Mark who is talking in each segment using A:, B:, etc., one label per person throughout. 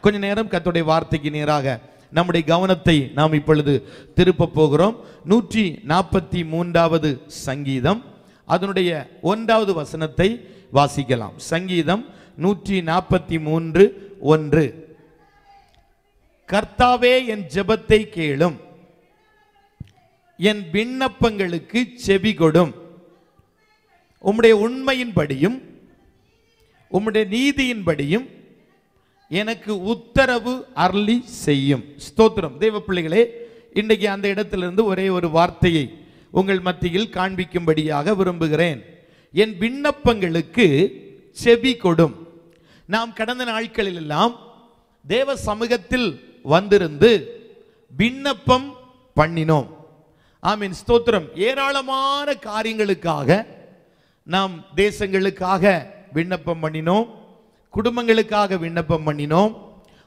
A: கொஞ்ச நேரம் கர்த்தருடைய வார்த்தைக்கு நேராக நம்முடைய கவனத்தை நாம் இப்பொழுது திருப்ப போகிறோம். 143வது சங்கீதம் அதனுடைய 1வது வசனத்தை வாசிக்கலாம். சங்கீதம் 143:1. கர்த்தாவே, என் ஜெபத்தை கேளும், என் விண்ணப்பங்களுக்கு செவி கொடும். உம்முடைய உண்மையின்படியும் உம்முடைய நீதியின்படியும் எனக்கு உத்தரவு அருளி செய்யும். ஸ்தோத்திரம். தேவ பிள்ளைகளே, இன்றைக்கு அந்த இடத்திலிருந்து ஒரே ஒரு வார்த்தையை உங்கள் மத்தியில் காண்பிக்கும்படியாக விரும்புகிறேன். என் விண்ணப்பங்களுக்கு செவி கொடும். நாம் கடந்த நாட்களில் எல்லாம் தேவ சமூகத்தில் வந்திருந்து விண்ணப்பம் பண்ணினோம். ஆமீன், ஸ்தோத்திரம். ஏராளமான காரியங்களுக்காக நாம் தேசங்களுக்காக விண்ணப்பம் பண்ணினோம், குடும்பங்களுக்காக விண்ணப்பம் பண்ணினோம்,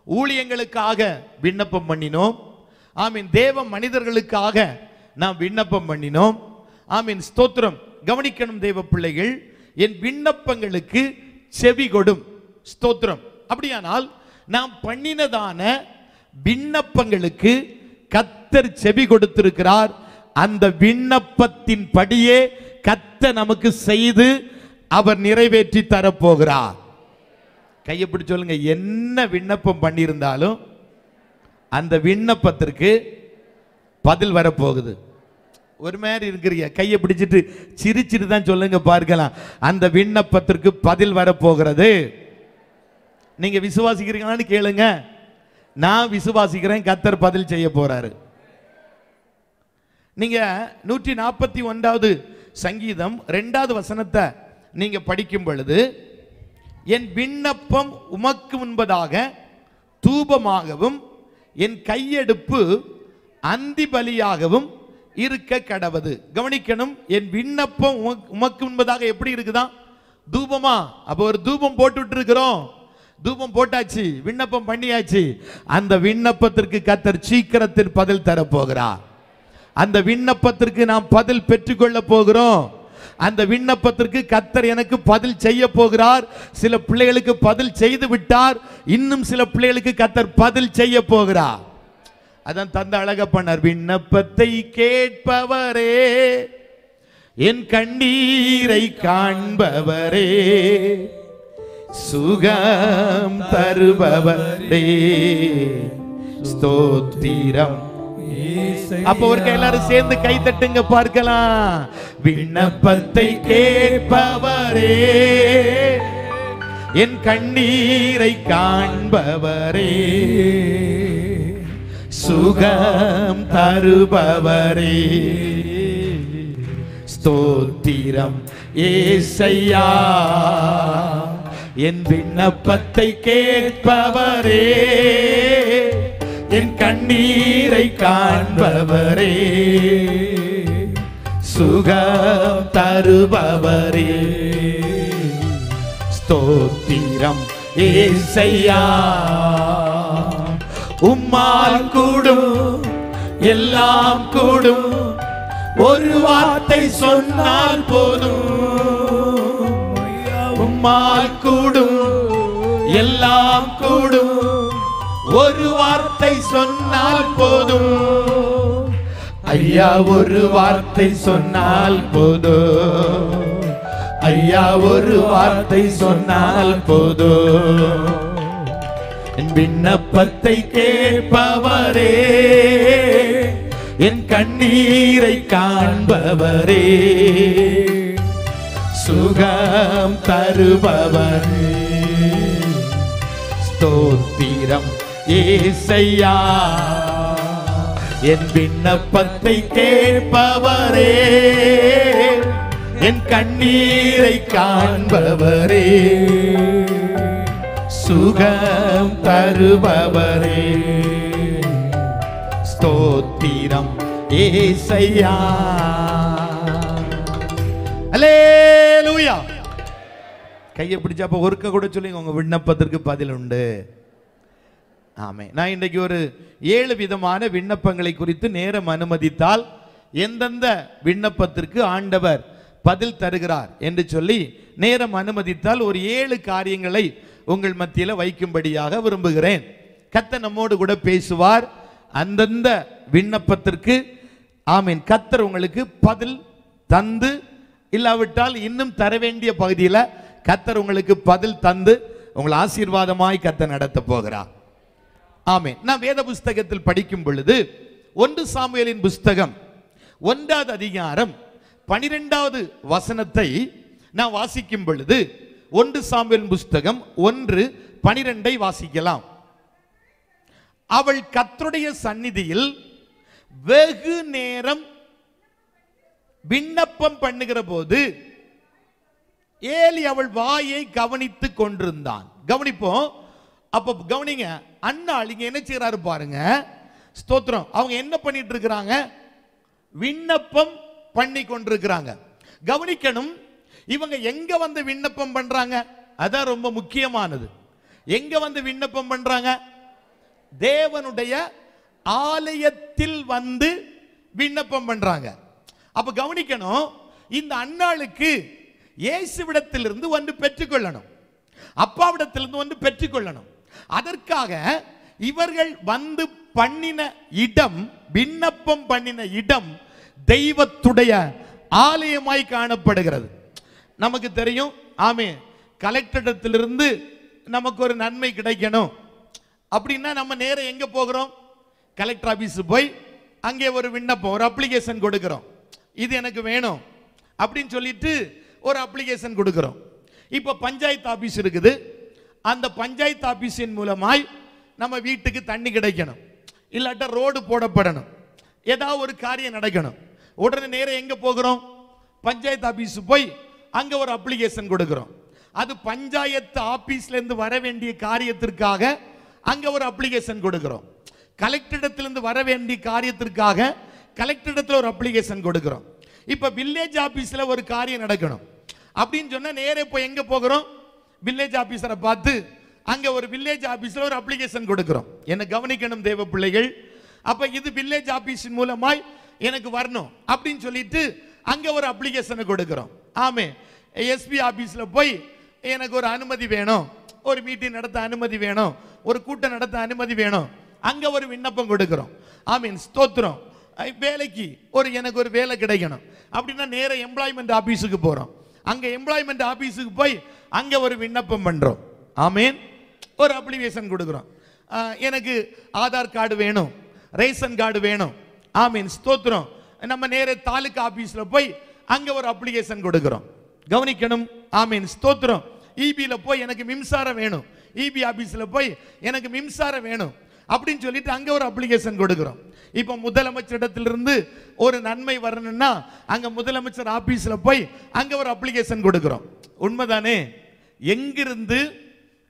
A: ஊழியங்களுக்காக விண்ணப்பம் பண்ணினோம். ஆமீன், தேவ மனிதர்களுக்காக நாம் விண்ணப்பம் பண்ணினோம். ஆமீன், ஸ்தோத்திரம். கவனிக்கணும் தேவ பிள்ளைகள், என் விண்ணப்பங்களுக்கு செவி கொடும். ஸ்தோத்திரம். அப்படியானால் நாம் பண்ணினதான விண்ணப்பங்களுக்கு கர்த்தர் செவி கொடுத்திருக்கிறார். அந்த விண்ணப்பத்தின் படியே கர்த்தர் நமக்கு செய்து அவர் நிறைவேற்றி தரப்போகிறார். கையை பிடிச்சு சொல்லுங்க, என்ன விண்ணப்பம் பண்ணியிருந்தாலும் அந்த விண்ணப்பத்திற்கு பதில் வரப்போகுது. ஒரு மாதிரி இருக்கிறீங்க, கையை பிடிச்சிட்டு சிரிச்சிட்டு தான் சொல்லுங்க பார்க்கலாம். அந்த விண்ணப்பத்திற்கு பதில் வரப்போகிறது. நீங்க விசுவாசிக்கிறீங்களான்னு கேளுங்க. நான் விசுவாசிக்கிறேன், கர்த்தர் பதில் செய்ய போறாரு. நீங்க 141வது சங்கீதம் 2வது வசனத்தை நீங்க படிக்கும் பொழுது, என் விண்ணப்பம் உமக்கு முன்பதாக தூபமாகவும் என் கையெடுப்பு அந்தி பலியாகவும் இருக்க கடவது. கவனிக்கணும், என் விண்ணப்பம் உமக்கு முன்பதாக எப்படி இருக்குதா? தூபமா. அப்போ ஒரு தூபம் போட்டுட்டு இருக்கிறோம். தூபம் போட்டாச்சு, விண்ணப்பம் பண்ணியாச்சு. அந்த விண்ணப்பத்திற்கு கர்த்தர் சீக்கிரத்தில் பதில் தரப்போகிறார். அந்த விண்ணப்பத்திற்கு நாம் பதில் பெற்றுக்கொள்ள போகிறோம். அந்த விண்ணப்பத்திற்கு கர்த்தர் எனக்கு பதில் செய்ய போகிறார். சில பிள்ளைகளுக்கு பதில் செய்து விட்டார், இன்னும் சில பிள்ளைகளுக்கு கர்த்தர் பதில் செய்ய போகிறார். அதான் தந்த அழக பண்ணார். விண்ணப்பத்தை கேட்பவரே, என் கண்ணீரை காண்பவரே, சுகம் தருபவரே, ஸ்தோத்திரம். அப்போ ஒரு எல்லாரும் சேர்ந்து கை தட்டுங்க பார்க்கலாம். விண்ணப்பத்தை கேட்பவரே, என் கண்ணீரை காண்பவரே, சுகம் தருபவரே, ஸ்தோத்திரம் ஏசையா. என் விண்ணப்பத்தை கேட்பவரே, என் கண்ணீரை காண்பவரே, சுகம் தருபவரே, ஸ்தோத்திரம் ஏசையா. உம்மால் கூடும் எல்லாம் கூடும், ஒரு வார்த்தை சொன்னால் போதும். உம்மால் கூடும் எல்லாம் கூடும், ஒரு வார்த்தை சொன்னால் போதும். ஐயா, ஒரு வார்த்தை சொன்னால் போதும். ஐயா, ஒரு வார்த்தை சொன்னால் போதும். என் விண்ணப்பத்தை கேட்பவரே, என் கண்ணீரை காண்பவரே, சுகம் தருபவரே, ஸ்தோத்திரம் ஏசையா. என் விண்ணப்பத்தை கேட்பவரே, என் கண்ணீரை காண்பவரே, சுகம் தருபவரே, ஸ்தோத்திரம் ஏசையா. அல்லேலூயா. கையை பிடிச்சப்ப ஒருக்க கூட சொல்லுங்க, உங்க விண்ணப்பத்திற்கு பதில் உண்டு. ஆமே. நான் இன்றைக்கு ஒரு 7 விதமான விண்ணப்பங்களை குறித்து நேரம் அனுமதித்தால் எந்தெந்த விண்ணப்பத்திற்கு ஆண்டவர் பதில் தருகிறார் என்று சொல்லி நேரம் அனுமதித்தால் ஒரு 7 காரியங்களை உங்கள் மத்தியில் வைக்கும்படியாக விரும்புகிறேன். கர்த்தர் நம்மோடு கூட பேசுவார். அந்தந்த விண்ணப்பத்திற்கு ஆமீன் கர்த்தர் உங்களுக்கு பதில் தந்து, இல்லாவிட்டால் இன்னும் தர வேண்டிய பகுதியில் கர்த்தர் உங்களுக்கு பதில் தந்து உங்களை ஆசீர்வாதமாய் கர்த்தர் நடத்த போகிறார். ஆமீன். நான் வேத புஸ்தகத்தில் படிக்கும் பொழுது 1 சாமுவேலின் புஸ்தகம் 1வது அதிகாரம் 12வது வசனத்தை நான் வாசிக்கும் பொழுது 1 சாமுவேலின் புஸ்தகம் 1:12 வாசிக்கலாம். அவள் கர்த்தருடைய சந்நிதியில் வெகு நேரம் விண்ணப்பம் பண்ணுகிற போது ஏலி அவள் வாயை கவனித்துக் கொண்டிருந்தான். கவனிப்போம். அப்ப கவனிங்க, அண்ணாள் இங்க என்ன செய்யறாரு பாருங்க. ஸ்தோத்திரம். அவங்க என்ன பண்ணிட்டு இருக்கிறாங்க? விண்ணப்பம் பண்ணி கொண்டிருக்கிறாங்க. கவனிக்கணும், இவங்க எங்க வந்து விண்ணப்பம் பண்றாங்க? அதான் ரொம்ப முக்கியமானது. எங்க வந்து விண்ணப்பம் பண்றாங்க? தேவனுடைய ஆலயத்தில் வந்து விண்ணப்பம் பண்றாங்க. அப்ப கவனிக்கணும், இந்த அண்ணாளுக்கு இயேசுவிடத்திலிருந்து வந்து பெற்றுக்கொள்ளணும், அப்பாவிடத்திலிருந்து வந்து பெற்றுக்கொள்ளணும். அதற்காக இவர்கள் வந்து பண்ணின இடம், விண்ணப்பம் பண்ணின இடம் தெய்வத்துடைய ஆலயமாய் காணப்படுகிறது. நமக்கு தெரியும். ஆமே, கலெக்டரிடத்திலிருந்து நமக்கு ஒரு நன்மை கிடைக்கணும் அப்படின்னா நம்ம நேரம் எங்க போகிறோம்? கலெக்டர் ஆபீஸ் போய் அங்கே ஒரு விண்ணப்பம், ஒரு அப்ளிகேஷன் கொடுக்கிறோம். இது எனக்கு வேணும் அப்படின்னு சொல்லிட்டு ஒரு அப்ளிகேஷன் கொடுக்கிறோம். இப்போ பஞ்சாயத்து ஆபீஸ் இருக்குது. அந்த பஞ்சாயத்து ஆபீஸின் மூலமாய் நம்ம வீட்டுக்கு தண்ணி கிடைக்கணும், இல்லாட்ட ரோடு போடப்படணும், ஏதாவது ஒரு காரியம் நடக்கணும். உடனே நேரம் எங்க போகிறோம்? பஞ்சாயத்து ஆபீஸ் போய் அங்க ஒரு அப்ளிகேஷன் கொடுக்கிறோம். அது பஞ்சாயத்து ஆபீஸ்ல இருந்து வர வேண்டிய காரியத்திற்காக அங்க ஒரு அப்ளிகேஷன் கொடுக்கிறோம். கலெக்டரிடத்திலிருந்து வர வேண்டிய காரியத்திற்காக கலெக்டரிடத்தில் ஒரு அப்ளிகேஷன் கொடுக்கிறோம். இப்ப வில்லேஜ் ஆபீஸ்ல ஒரு காரியம் நடக்கணும் அப்படின்னு சொன்னா நேரே போய் எங்க போகிறோம்? வில்லேஜ் ஆபீசரை பார்த்து அங்க ஒரு வில்லேஜ் ஆபீஸ்ல ஒரு அப்ளிகேஷன் கொடுக்கிறோம். என்ன கவனிக்கணும் தேவ பிள்ளைகள். அப்ப இது வில்லேஜ் ஆபீஸின் மூலமாய் எனக்கு வரணும் அப்படின்னு சொல்லிட்டு அங்க ஒரு அப்ளிகேஷனை கொடுக்கிறோம். ஆமே, எஸ்பி ஆபீஸ்ல போய் எனக்கு ஒரு அனுமதி வேணும், ஒரு மீட்டிங் நடத்த அனுமதி வேணும், ஒரு கூட்டம் நடத்த அனுமதி வேணும், அங்க ஒரு விண்ணப்பம் கொடுக்கிறோம். ஆமீன், ஸ்தோத்திரம். வேலைக்கு எனக்கு ஒரு வேலை கிடைக்கணும் அப்படின்னா நேர எம்ப்ளாய்மெண்ட் ஆபீஸுக்கு போறோம். அங்க எம்ப்ளாய்மெண்ட் ஆபீஸுக்கு போய் அங்க ஒரு விண்ணப்பம் பண்றோம். ஆமீன், ஒரு அப்ளிகேஷன் கொடுக்கிறோம். எனக்கு ஆதார் கார்டு வேணும், ரேஷன் கார்டு வேணும். ஆமீன், ஸ்தோத்திரம். நம்ம நேர தாலுகா ஆபீஸ்ல போய் அங்க ஒரு அப்ளிகேஷன் கொடுக்கிறோம். கவனிக்கணும். ஆமீன், ஸ்தோத்திரம். இபில போய் எனக்கு மின்சாரம் வேணும், இபி ஆபீஸ்ல போய் எனக்கு மின்சாரம் வேணும் அப்படின்னு சொல்லிட்டு அங்க ஒரு அப்ளிகேஷன் கொடுக்கிறோம். இப்ப முதலமைச்சரிடத்திலிருந்து ஒரு நன்மை வரணும்னா அங்க முதலமைச்சர் ஆபீஸ்ல போய் அங்க ஒரு அப்ளிகேஷன் கொடுக்கிறோம். உண்மைதானே? எங்கிருந்து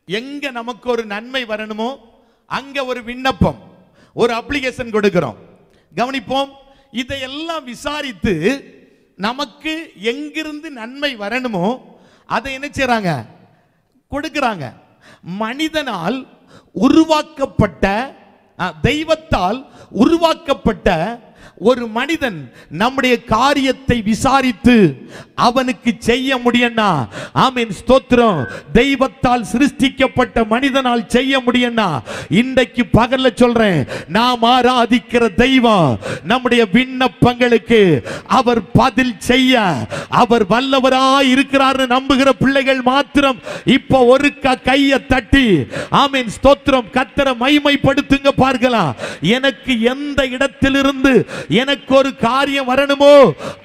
A: எங்க நமக்கு ஒரு நன்மை வரணுமோ அங்க ஒரு விண்ணப்பம், ஒரு அப்ளிகேஷன் கொடுக்கிறோம். கவனிப்போம். இதையெல்லாம் விசாரித்து நமக்கு எங்கிருந்து நன்மை வரணுமோ அதை என்ன செய்றாங்க? கொடுக்கிறாங்க. மனிதனால் உருவாக்கப்பட்ட, தெய்வத்தால் உருவாக்கப்பட்ட ஒரு மனிதன் நம்முடைய காரியத்தை விசாரித்து அவனுக்கு செய்ய முடியும்னா, ஆமென், ஸ்தோத்திரம். தெய்வத்தால் சிருஷ்டிக்கப்பட்ட மனிதனால் செய்ய முடியும்னா இன்றைக்கு பகல்ல சொல்றேன், நாம் ஆராதிக்கிற தெய்வம் நம்முடைய விண்ணப்பங்களுக்கு அவர் பதில் செய்ய அவர் வல்லவராய் இருக்கிறார் நம்புகிற பிள்ளைகள் மாத்திரம் இப்ப ஒரு கையை தட்டி ஆமென், ஸ்தோத்திரம், கர்த்தரை மகிமைப்படுத்துங்க. பார்க்கலாம், எனக்கு எந்த இடத்திலிருந்து எனக்கு ஒரு காரியம் வரணுமோ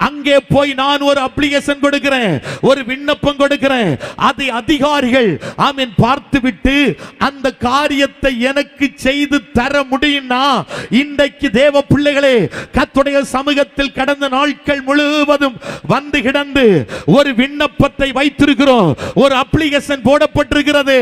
A: அங்கே போய் நான் ஒரு அப்ளிகேஷன் கொடுக்கிறேன், ஒரு விண்ணப்பம் கொடுக்கிறேன். அதை அதிகாரிகள் ஆமென் பார்த்துவிட்டு அந்த காரியத்தை எனக்கு செய்து தர முடியும்னா இன்றைக்கு தேவ பிள்ளைகளே கர்த்தருடைய சமூகத்தில் கடந்த நாட்கள் முழுவதும் வந்து கிடந்து ஒரு விண்ணப்பத்தை வைத்திருக்கிறோம், ஒரு அப்ளிகேஷன் போடப்பட்டிருக்கிறது.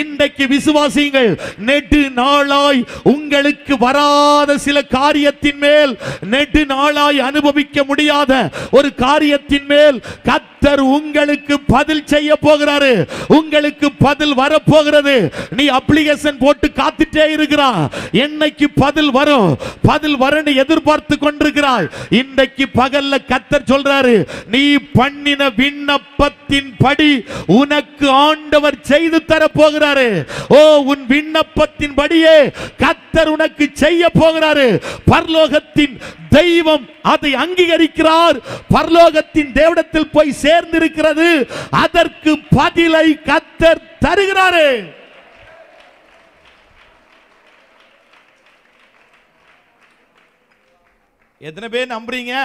A: இன்றைக்கு விசுவாசிகள் நெடு நாளாய் உங்களுக்கு வராத சில காரியத்தின் மேல், நெடு நாளாய் அனுபவிக்க முடியாத ஒரு காரியத்தின் மேல் கர்த்தர் கர்த்தர் உங்களுக்கு பதில் செய்ய போகிறாரு. உங்களுக்கு பதில் வர போகிறது. நீ அப்ளிகேஷன் போட்டு காத்துட்டே இருக்கிறாய். என்னைக்கு பதில் வரும், பதில் வரன்னு எதிர்பார்த்து கொண்டிருக்கிறாய். இன்றைக்கு பகல்ல கர்த்தர் சொல்றாரு, நீ பண்ணின விண்ணப்பத்தின் படி உனக்கு ஆண்டவர் செய்து தர போகிறாரு. ஓ, உன் விண்ணப்பத்தின் படியே கர்த்தர் உனக்கு செய்ய போகிறாரு. பரலோகத்தின் தெய்வம் அதை அங்கீகரிக்கிறார். பரலோகத்தின் தேவனிடத்தில் போய் சேர்ந்திருக்கிறது. அதற்கு பதிலை கர்த்தர் தருகிறாரு. எத்தனை பேர் நம்புறீங்க?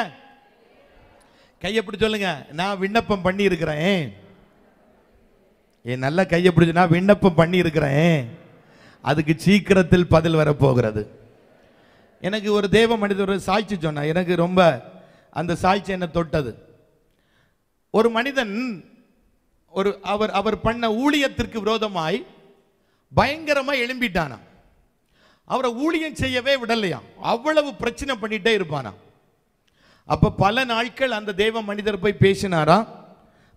A: கையை பிடிச்சு சொல்லுங்க, நான் விண்ணப்பம் பண்ணி இருக்கிறேன். நல்ல கையை பிடிச்சு, நான் விண்ணப்பம் பண்ணி இருக்கிறேன், அதுக்கு சீக்கிரத்தில் பதில் வரப்போகிறது. எனக்கு ஒரு தேவ மனிதர் ஒரு சாட்சி சொன்னா, எனக்கு ரொம்ப அந்த சாட்சி என்ன தொட்டது. ஒரு மனிதன் அவர் பண்ண ஊழியத்திற்கு விரோதமாய் பயங்கரமா எழும்பிட்டானா. அவரை ஊழியம் செய்யவே விடலையா, அவ்வளவு பிரச்சனை பண்ணிட்டே இருப்பானா. அப்ப பல நாட்கள் அந்த தேவ மனிதர் போய் பேசினாரா,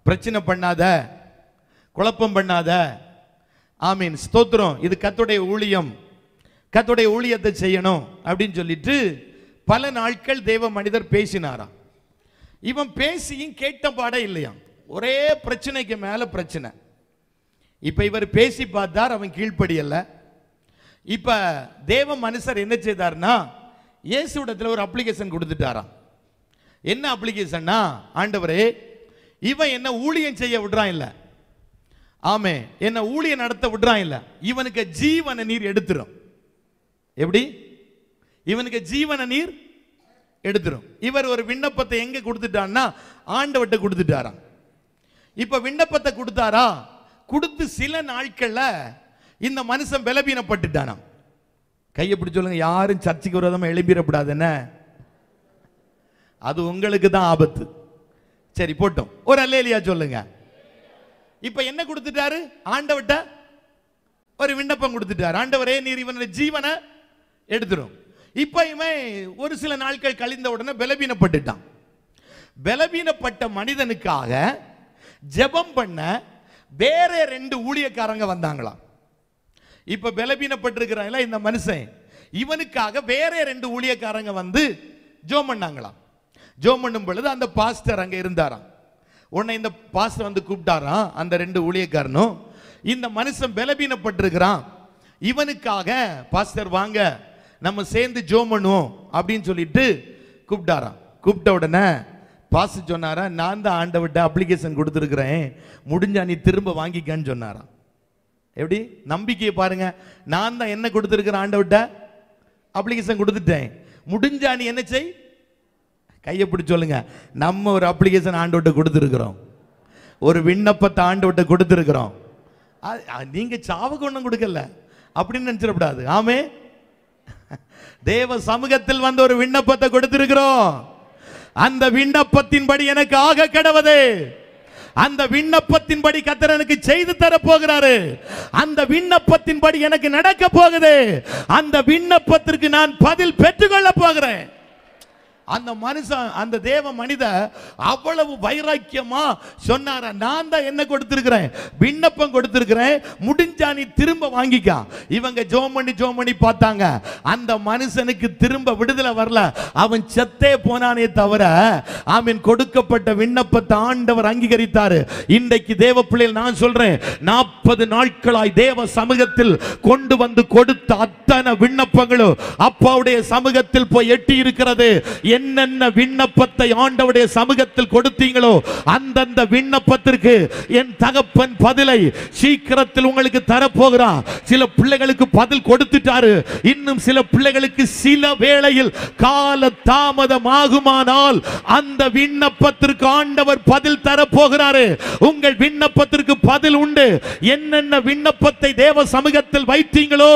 A: பிரச்சனை பண்ணாத, குழப்பம் பண்ணாத, ஆமீன் ஸ்தோத்திரம், இது கர்த்தருடைய ஊழியம், கர்த்தருடைய ஊழியத்தை செய்யணும் அப்படின்னு சொல்லிட்டு பல நாட்கள் தேவ மனிதர் பேசினாராம். இவன் பேசியும் கேட்ட பாடே இல்லையா, ஒரே பிரச்சனைக்கு மேல பிரச்சனை. இப்ப இவர் பேசி பார்த்தார், அவன் கீழ்ப்படியல்ல. இப்ப தேவ மனுஷர் என்ன செய்தார்னா, இயேசுவிடத்தில் ஒரு அப்ளிகேஷன் கொடுத்துட்டாராம். என்ன அப்ளிகேஷன்னா, ஆண்டவரே, இவன் என்ன ஊழியம் செய்ய விடுறான் இல்ல, ஆமே என்ன ஊழியம் நடத்த விடுறான் இல்ல, இவனுக்கு ஜீவனை நீர் எடுத்துரும். எப்படி? இவனுக்கு ஜீவனை நீர் எடுத்துரும். இவர் ஒரு விண்ணப்பத்தை எங்க கொடுத்துட்டான்னா, ஆண்டவர்கிட்ட கொடுத்துட்டாராம். இப்ப விண்ணப்பத்தை கொடுத்தாரா, கொடுத்து சில நாட்கள்ல இந்த மனுஷன் பலவீனப்பட்டுட்டானா. கையை பிடிச்சு சொல்லுங்க, யாரும் சர்ச்சைக்கு விரோதமா எழும்பிடக்கூடாது. என்ன, அது உங்களுக்கு தான் ஆபத்து. சரி போட்டோம், ஒரு அல்லேலியா சொல்லுங்க. இப்ப என்ன கொடுத்துட்டாரு, ஆண்டவர்கிட்ட ஒரு விண்ணப்பம் கொடுத்துட்டாரு. ஆண்டவரே, நீர் இவனுடைய ஜீவனை எடுத்துரும். இப்ப இவன் ஒரு சில நாட்கள் கழிந்த உடனே பலவீனப்பட்டுட்டான். பலவீனப்பட்ட மனிதனுக்காக ஜெபம் பண்ண வேற 2 ஊழியக்காரங்க வந்தாங்களாம். இப்ப பலவீனப்பட்டிருக்கிறாங்களா இந்த மனுஷன், இவனுக்காக வேற 2 ஊழியக்காரங்க வந்து ஜெபம் பண்ணாங்களாம். ஜெபம் பண்ணும் பொழுது அந்த பாஸ்டர் அங்க இருந்தாராம். உன்னை இந்த பாஸ்டர் வந்து கூப்பிட்டாராம், அந்த 2 ஊழியக்காரனும், இந்த மனுஷன் பலவீனப்பட்டிருக்கிறான், இவனுக்காக பாஸ்டர் வாங்க நம்ம சேர்ந்து ஜெபம் பண்ணுவோம் அப்படின்னு சொல்லிட்டு கூப்பிட்டாராம். கூப்பிட்ட உடனே பாஸ்டர் சொன்னாரா, நான் தான் ஆண்டவர்கிட்ட அப்ளிகேஷன் கொடுத்துருக்கிறேன், முடிஞ்சா நீ திரும்ப வாங்கிக்கன்னு சொன்னாராம். எப்படி நம்பிக்கையை பாருங்க. நான் தான் என்ன கொடுத்துருக்கிறேன், ஆண்டவர்கிட்ட அப்ளிகேஷன் கொடுத்துட்டேன், முடிஞ்சா நீ என்ன செய். கையை பிடிச்சு சொல்லுங்க, நம்ம ஒரு அப்ளிகேஷன் ஆண்டவர்கிட்ட கொடுத்துருக்கிறோம், ஒரு விண்ணப்பத்தை ஆண்டவர்கிட்ட கொடுத்துருக்கிறோம். நீங்க சாவுக்கு ஒன்றும் கொடுக்கல அப்படின்னு நினைச்சிடக்கூடாது. ஆமே, தேவ சமூகத்தில் வந்து ஒரு விண்ணப்பத்தை கொடுத்திருக்கிறோம். அந்த விண்ணப்பத்தின்படி எனக்கு ஆக கடவது, அந்த விண்ணப்பத்தின்படி கர்த்தர் எனக்கு செய்து தர போகிறாரு, அந்த விண்ணப்பத்தின்படி எனக்கு நடக்க போகுது, அந்த விண்ணப்பத்திற்கு நான் பதில் பெற்றுக்கொள்ள போகிறேன். அந்த மனுஷன், அந்த தேவ மனித அவ்வளவு வைராக்கியமா சொன்னார, நான் தான் என்ன கொடுத்திருக்கிறேன், விண்ணப்பம் கொடுத்திருக்கிறேன், முடிஞ்சா நீ திரும்ப வாங்கிக்க. இவங்க ஜெபம் பண்ணி பார்த்தாங்க, அந்த மனுஷனுக்கு திரும்ப விடுதலை வரல, அவன் செத்தே போனானே தவிர அவன் கொடுக்கப்பட்ட விண்ணப்பத்தை ஆண்டவர் அங்கீகரித்தாரு. இன்றைக்கு தேவ பிள்ளைகள் நான் சொல்றேன், 40 நாட்களாய் தேவ சமூகத்தில் கொண்டு வந்து கொடுத்த அத்தனை விண்ணப்பங்களும் அப்பாவுடைய சமூகத்தில் போய் எட்டி இருக்கிறது. என்னென்ன விண்ணப்பத்தை ஆண்டவருடைய சமூகத்தில் கொடுத்தீங்களோ அந்தந்த விண்ணப்பத்திற்கு என் தகப்பன் பதிலை சீக்கிரத்தில் உங்களுக்கு தரப்போகிறார். சில பிள்ளைகளுக்கு பதில் கொடுத்துட்டாரு, இன்னும் சில பிள்ளைகளுக்கு சில வேளையில் கால தாமதமாகுமானால் அந்த விண்ணப்பத்திற்கு ஆண்டவர் பதில் தரப்போகிறாரு. உங்கள் விண்ணப்பத்திற்கு பதில் உண்டு. என்னென்ன விண்ணப்பத்தை தேவ சமூகத்தில் வைத்தீங்களோ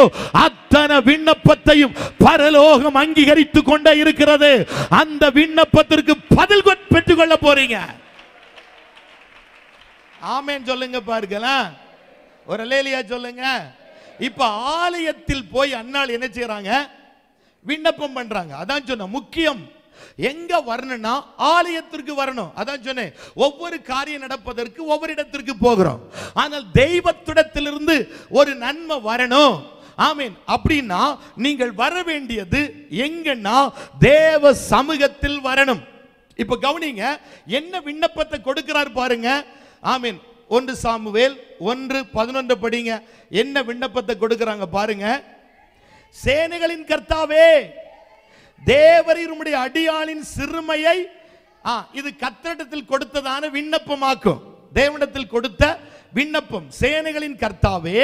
A: அத்தனை விண்ணப்பத்தையும் பரலோகம் அங்கீகரித்துக் கொண்டே இருக்கிறது. அந்த விண்ணப்பத்திற்கு பதில் பெற்றுக் கொள்ள போறீங்க. ஆமென் சொல்லுங்க பார்க்கலாம், ஒரு அல்லேலூயா சொல்லுங்க. இப்ப ஆலயத்தில் போய் அன்னாள் என்ன செய்றாங்க, விண்ணப்பம் பண்றாங்க. அதான் சொன்ன முக்கியம். எங்க வரணும்னா ஆலயத்திற்கு வரணும். அதான் சொன்னேன், ஒவ்வொரு காரியம் நடப்பதற்கு ஒவ்வொரு இடத்திற்கு போகிறோம். ஆனால் தெய்வத்திடத்திலிருந்து ஒரு நன்மை வரணும், ஆமென், அப்படின்னா நீங்கள் வர வேண்டியது எங்கன்னா தேவ சமூகத்தில் வரணும். இப்ப கவனிங்க, என்ன விண்ணப்பத்தை கொடுக்கிறார் பாருங்க. ஆமென். 1 சாமுவேல் 1:11 படிங்க. என்ன விண்ணப்பத்தை கொடுக்கிறாங்க பாருங்க. சேனைகளின் கர்த்தாவே, தேவரீர் உம்முடைய அடியாளின் சிறுமையை, இது கர்த்தரிடத்தில் கொடுத்ததான விண்ணப்பமாக்கும். தேவனிடத்தில் கொடுத்த விண்ணப்பம். சேனைகளின் கர்த்தாவே,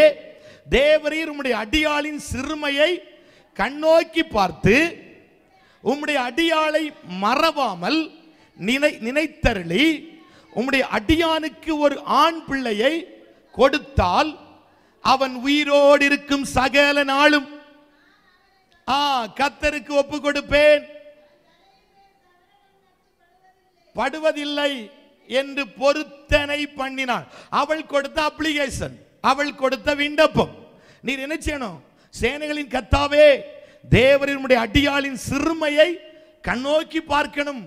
A: தேவரீர் உம்முடைய அடியாளின் சிறுமையை கண்ணோக்கி பார்த்து உம்முடைய அடியாளை மறவாமல் நினைத்தருளி உம்முடைய அடியானுக்கு ஒரு ஆண் பிள்ளையை கொடுத்தால் அவன் உயிரோடு இருக்கும் சகல நாளும் கர்த்தருக்கு ஒப்பு கொடுப்பேன், படுவதில்லை என்று பொருத்தனை பண்ணினான். அவள் கொடுத்த அப்ளிகேஷன், அவள் கொடுத்த விண்ணப்பம். நீர் என்ன செய்யணும்? சேனைகளின் கர்த்தாவே, தேவரினுடைய அடியாளின் சிறுமையை கண்ணோக்கி பார்க்கணும்.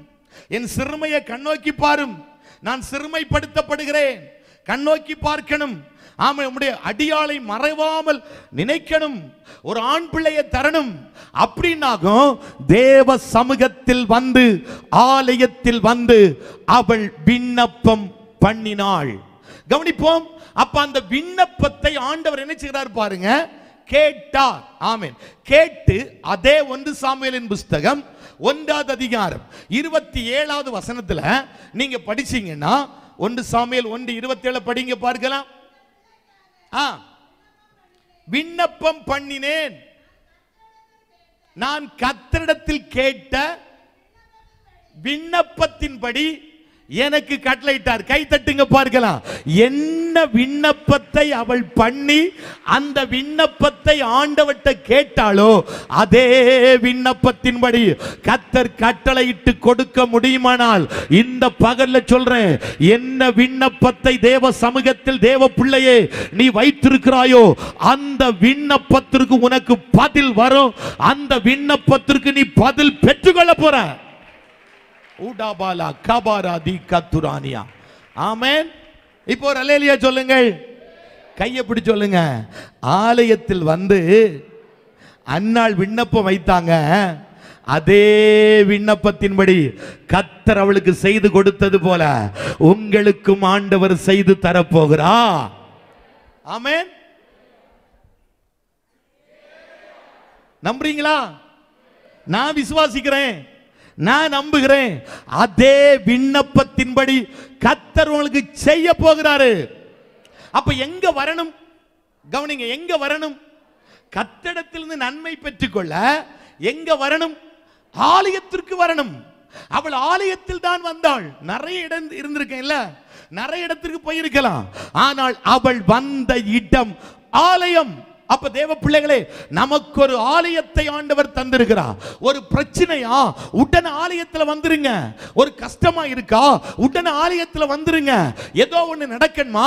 A: என் சிறுமையை கண்ணோக்கி பாரும், நான் சிறுமைப்படுத்தப்படுகிறேன், கண்ணோக்கி பார்க்கணும். ஆமா, உம்முடைய அடியாளை மறைவாமல் நினைக்கணும், ஒரு ஆண் பிள்ளையை தரணும். அப்படின்னாகும் தேவ சமூகத்தில் வந்து, ஆலயத்தில் வந்து அவள் விண்ணப்பம் பண்ணினாள். கவனிப்போம். அப்ப அந்த விண்ணப்பத்தை ஆண்டவர் என்ன செய்கிறார் பாருங்க, கேட்டார். ஆமென். கேட்டு அதே 1 சாமுவேலின் புஸ்தகம் 1வது அதிகாரம் 27வது வசனத்துல நீங்க படிச்சீங்கன்னா, 1 சாமுவேல் 1:27 படிங்க பார்க்கலாம். விண்ணப்பம் பண்ணினேன், நான் கர்த்தரிடத்தில் கேட்ட விண்ணப்பத்தின்படி எனக்கு கட்டளையிட்டார். கை தட்டுங்க பார்க்கலாம். என்ன விண்ணப்பத்தை அவள் பண்ணி அந்த விண்ணப்பத்தை ஆண்டவர்ட்ட கேட்டாளோ அதே விண்ணப்பத்தின்படி கர்த்தர் கட்டளையிட்டு கொடுக்க முடியுமானால் இந்த பகல்ல சொல்றேன், என்ன விண்ணப்பத்தை தேவ சமூகத்தில் தேவ பிள்ளையே நீ வைத்திருக்கிறாயோ அந்த விண்ணப்பத்திற்கு உனக்கு பதில் வரும். அந்த விண்ணப்பத்திற்கு நீ பதில் பெற்றுக்கொள்ள போற. உடாபாலா கபாராதி கத்துரானியா. ஆமென். இப்போ ஒரு அல்லேலூயா சொல்லுங்கள், கையை பிடி சொல்லுங்க. ஆலயத்தில் வந்து அன்னாள் விண்ணப்பம் வைத்தாங்க, அதே விண்ணப்பத்தின்படி கர்த்தர் அவளுக்கு செய்து கொடுத்தது போல உங்களுக்கும் ஆண்டவர் செய்து தரப்போகிறார். ஆமென். நம்புறீங்களா? நான் விசுவாசிக்கிறேன், நான் நம்புகிறேன். அதே விண்ணப்பத்தின்படி கர்த்தர் உங்களுக்கு செய்ய போகிறாரு. அப்ப எங்க வரணும்? கவனிங்க, எங்க வரணும்? கர்த்தரிடத்திலிருந்து நன்மை பெற்றுக்கொள்ள எங்க வரணும்? ஆலயத்திற்கு வரணும். அவள் ஆலயத்தில் தான் வந்தாள். நிறைய இடம் இருந்திருக்கேன் இல்ல, நிறைய இடத்திற்கு போயிருக்கலாம். ஆனால் அவள் வந்த இடம் ஆலயம். அப்ப தேவ பிள்ளைகளே, நமக்கு ஒரு ஆலயத்தை ஆண்டவர் தந்திருக்கிறார். ஒரு பிரச்சனையா உடனே ஆலயத்தில் வந்துருங்க. ஒரு கஷ்டமா இருக்கா உடனே ஆலயத்தில் வந்துருங்க. ஏதோ ஒண்ணு நடக்கணுமா